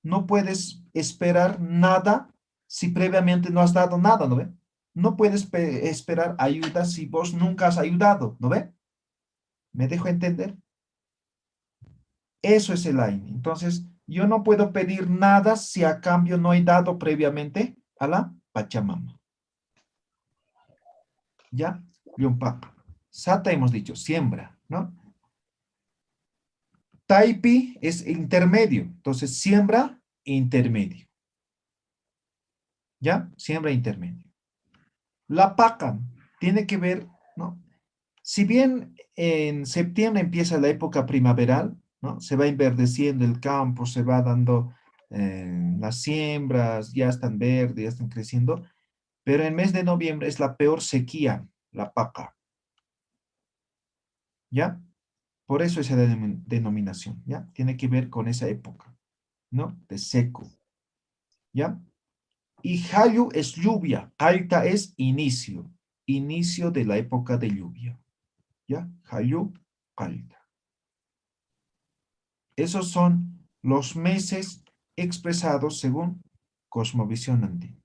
no puedes esperar nada si previamente no has dado nada, ¿no ve? No puedes esperar ayuda si vos nunca has ayudado, ¿no ve? ¿Me dejo entender? Eso es el Aini. Entonces, yo no puedo pedir nada si a cambio no he dado previamente a la Pachamama. ¿Ya? Yumpa. Sata hemos dicho, siembra, ¿no? Taipi es intermedio. Entonces, siembra intermedio. ¿Ya? Siembra intermedio. La paca tiene que ver, ¿no? Si bien en septiembre empieza la época primaveral, ¿no? Se va enverdeciendo el campo, se va dando las siembras, ya están verdes, ya están creciendo, pero en el mes de noviembre es la peor sequía, la paca. ¿Ya? Por eso esa denominación, ¿ya? Tiene que ver con esa época, ¿no? De seco, ¿ya? Y Hayu es lluvia, Kalta es inicio de la época de lluvia, ¿ya? Hayu, Kalta. Esos son los meses expresados según cosmovisión andina,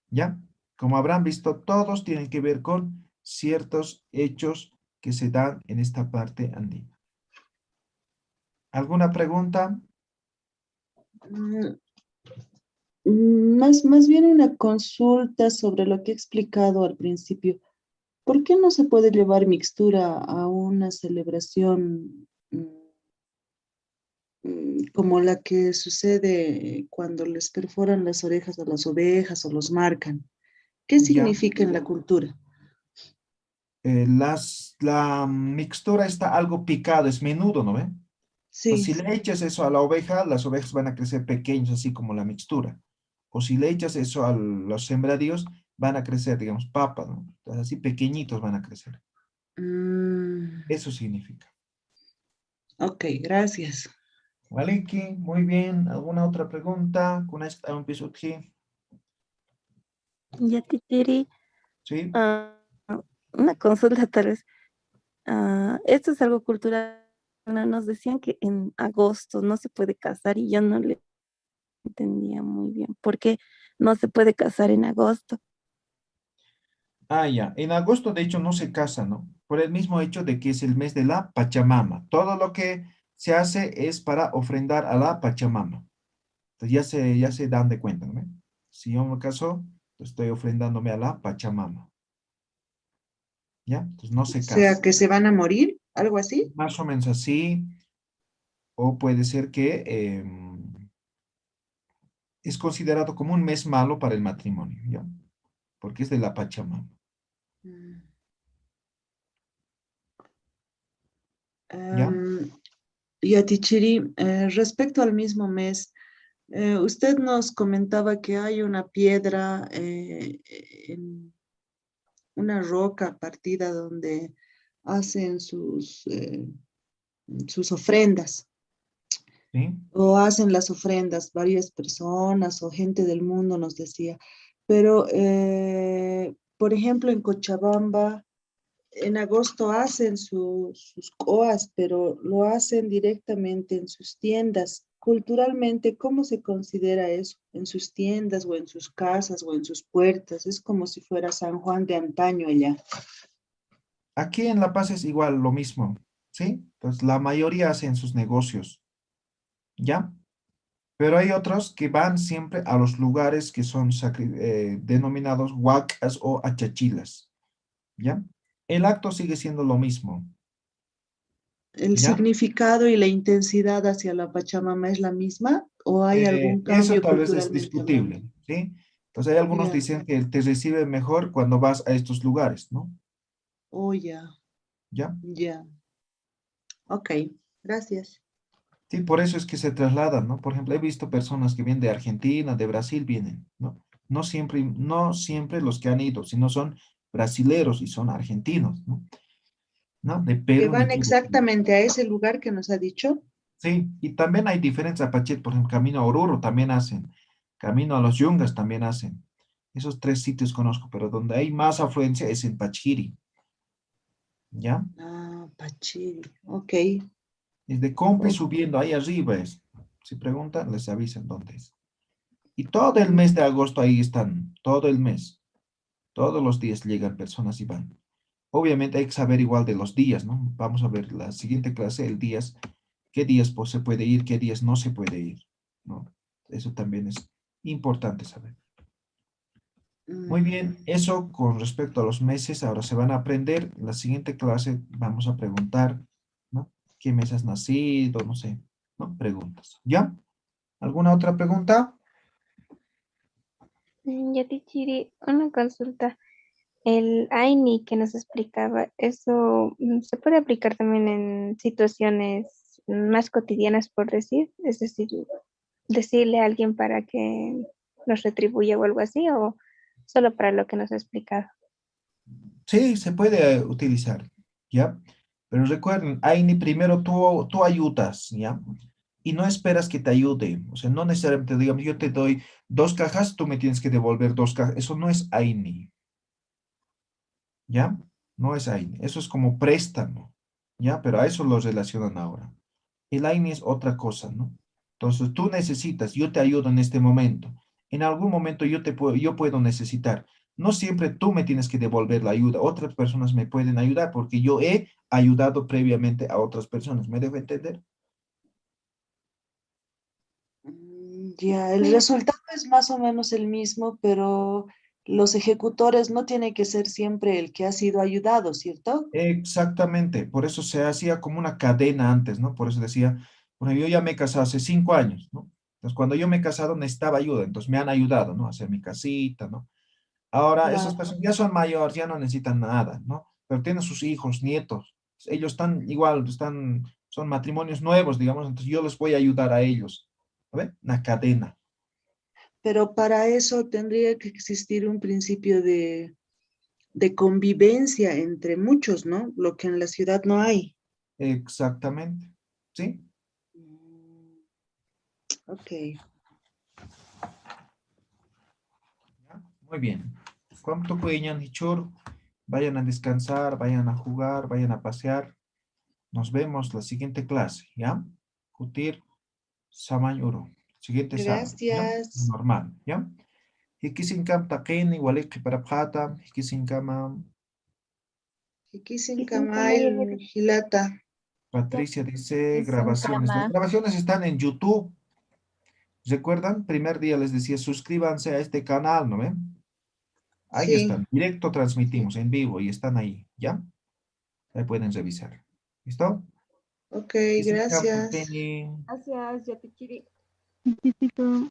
¿ya? Como habrán visto, todos tienen que ver con ciertos hechos que se dan en esta parte andina. ¿Alguna pregunta? Más bien una consulta sobre lo que he explicado al principio. ¿Por qué no se puede llevar mixtura a una celebración como la que sucede cuando les perforan las orejas a las ovejas o los marcan? ¿Qué Ya. significa en la cultura? La mixtura está algo picado, es menudo, ¿no ven? Sí. Pues si le echas eso a la oveja, las ovejas van a crecer pequeños, así como la mixtura. O si le echas eso a los sembradíos, van a crecer, digamos, papas, ¿no? Entonces, así pequeñitos van a crecer. Eso significa. Ok, gracias. Maliki, muy bien. ¿Alguna otra pregunta? Con esta empiezo aquí. Ya Tichiri, Sí. una consulta tal vez. Esto es algo cultural. ¿No? Nos decían que en agosto no se puede casar y yo no le entendía muy bien. ¿Por qué no se puede casar en agosto? Ah, ya. En agosto, de hecho, no se casa, ¿no? Por el mismo hecho de que es el mes de la Pachamama. Todo lo que se hace es para ofrendar a la Pachamama. Entonces ya se dan de cuenta, ¿no? Si yo me caso, estoy ofrendándome a la Pachamama. ¿Ya? Entonces no se O casa. sea, que se van a morir, algo así. Más o menos así. O puede ser que es considerado como un mes malo para el matrimonio, ¿ya? Porque es de la Pachamama. ¿Ya? Y a Tichiri, respecto al mismo mes, usted nos comentaba que hay una piedra, una roca partida donde hacen sus ofrendas. ¿Sí? O hacen las ofrendas varias personas o gente del mundo, nos decía. Pero, por ejemplo, en Cochabamba, en agosto hacen sus coas, pero lo hacen directamente en sus tiendas. Culturalmente, ¿cómo se considera eso? ¿En sus tiendas o en sus casas o en sus puertas? Es como si fuera San Juan de antaño allá. Aquí en La Paz es igual lo mismo, ¿sí? Entonces la mayoría hacen sus negocios, ¿ya? Pero hay otros que van siempre a los lugares que son denominados huacas o achachilas, ¿ya? El acto sigue siendo lo mismo, ¿El ¿ya? significado y la intensidad hacia la Pachamama es la misma o hay algún Eso cambio tal vez es culturalmente hablando? discutible, ¿sí? Entonces hay algunos Ya. dicen que te recibe mejor cuando vas a estos lugares, ¿no? Oh, ya, ¿Ya? ya. Ok, gracias. Sí, por eso es que se trasladan, ¿no? Por ejemplo, he visto personas que vienen de Argentina, de Brasil, vienen, ¿no? No siempre los que han ido, sino son brasileros y son argentinos, ¿no? ¿No? De ¿Que Perú, de van Ecuador. exactamente a ese lugar que nos ha dicho? Sí, y también hay diferentes apaches, por ejemplo, Camino a Oruro también hacen, Camino a los Yungas también hacen. Esos 3 sitios conozco, pero donde hay más afluencia es en Pachiri, ¿ya? Ah, Pachiri, ok. Es de Compi subiendo, ahí arriba es. Si preguntan, les avisan dónde es. Y todo el mes de agosto ahí están, todo el mes. Todos los días llegan personas y van. Obviamente hay que saber igual de los días, ¿no? Vamos a ver la siguiente clase, qué días pues, se puede ir, qué días no se puede ir, ¿no? Eso también es importante saber. Muy bien, eso con respecto a los meses, ahora se van a aprender. En la siguiente clase vamos a preguntar, ¿no? ¿Qué mes has nacido? No sé, ¿no? Preguntas. ¿Ya? ¿Alguna otra pregunta? Yatichiri, una consulta. El AINI que nos explicaba, ¿eso se puede aplicar también en situaciones más cotidianas, por decir? Es decir, decirle a alguien para que nos retribuya o algo así, o solo para lo que nos ha explicado. Sí, se puede utilizar, ¿ya? Pero recuerden, Aini, primero tú ayudas, ¿ya? Y no esperas que te ayude. O sea, no necesariamente, digamos, yo te doy 2 cajas, tú me tienes que devolver 2 cajas. Eso no es Aini, ¿ya? No es Aini. Eso es como préstamo, ¿ya? Pero a eso lo relacionan ahora. El Aini es otra cosa, ¿no? Entonces, tú necesitas, yo te ayudo en este momento. En algún momento yo puedo necesitar. No siempre tú me tienes que devolver la ayuda. Otras personas me pueden ayudar porque yo he ayudado previamente a otras personas. ¿Me debo entender? Ya, el resultado es más o menos el mismo, pero los ejecutores no tiene que ser siempre el que ha sido ayudado, ¿cierto? Exactamente. Por eso se hacía como una cadena antes, ¿no? Por eso decía, bueno, yo ya me he casado hace 5 años, ¿no? Entonces, cuando yo me he casado necesitaba ayuda, entonces me han ayudado, ¿no? A hacer mi casita, ¿no? Ahora, esas Claro. personas ya son mayores, ya no necesitan nada, ¿no? Pero tienen sus hijos, nietos. Ellos están igual, son matrimonios nuevos, digamos, entonces yo les voy a ayudar a ellos. ¿Ve? Una cadena. Pero para eso tendría que existir un principio de convivencia entre muchos, ¿no? Lo que en la ciudad no hay. Exactamente. ¿Sí? Ok. Muy bien. ¿Cuánto pueden hichur? Vayan a descansar, vayan a jugar, vayan a pasear. Nos vemos la siguiente clase, ¿ya? Kutir Samayuro. Siguiente sábado, ¿ya? Gracias. Normal, ¿ya? Hikisinkam takin igual que para pata, hikisinkama. Hikisin Kamail Hilata. Patricia dice grabaciones. Las grabaciones están en YouTube. ¿Recuerdan? Primer día les decía suscríbanse a este canal, ¿no ven? Ahí Sí. están. Directo transmitimos en vivo y están ahí, ¿ya? Ahí pueden revisar. ¿Listo? Ok, Hikisinkam gracias. Puteni. Gracias, Yatichiri. Necesito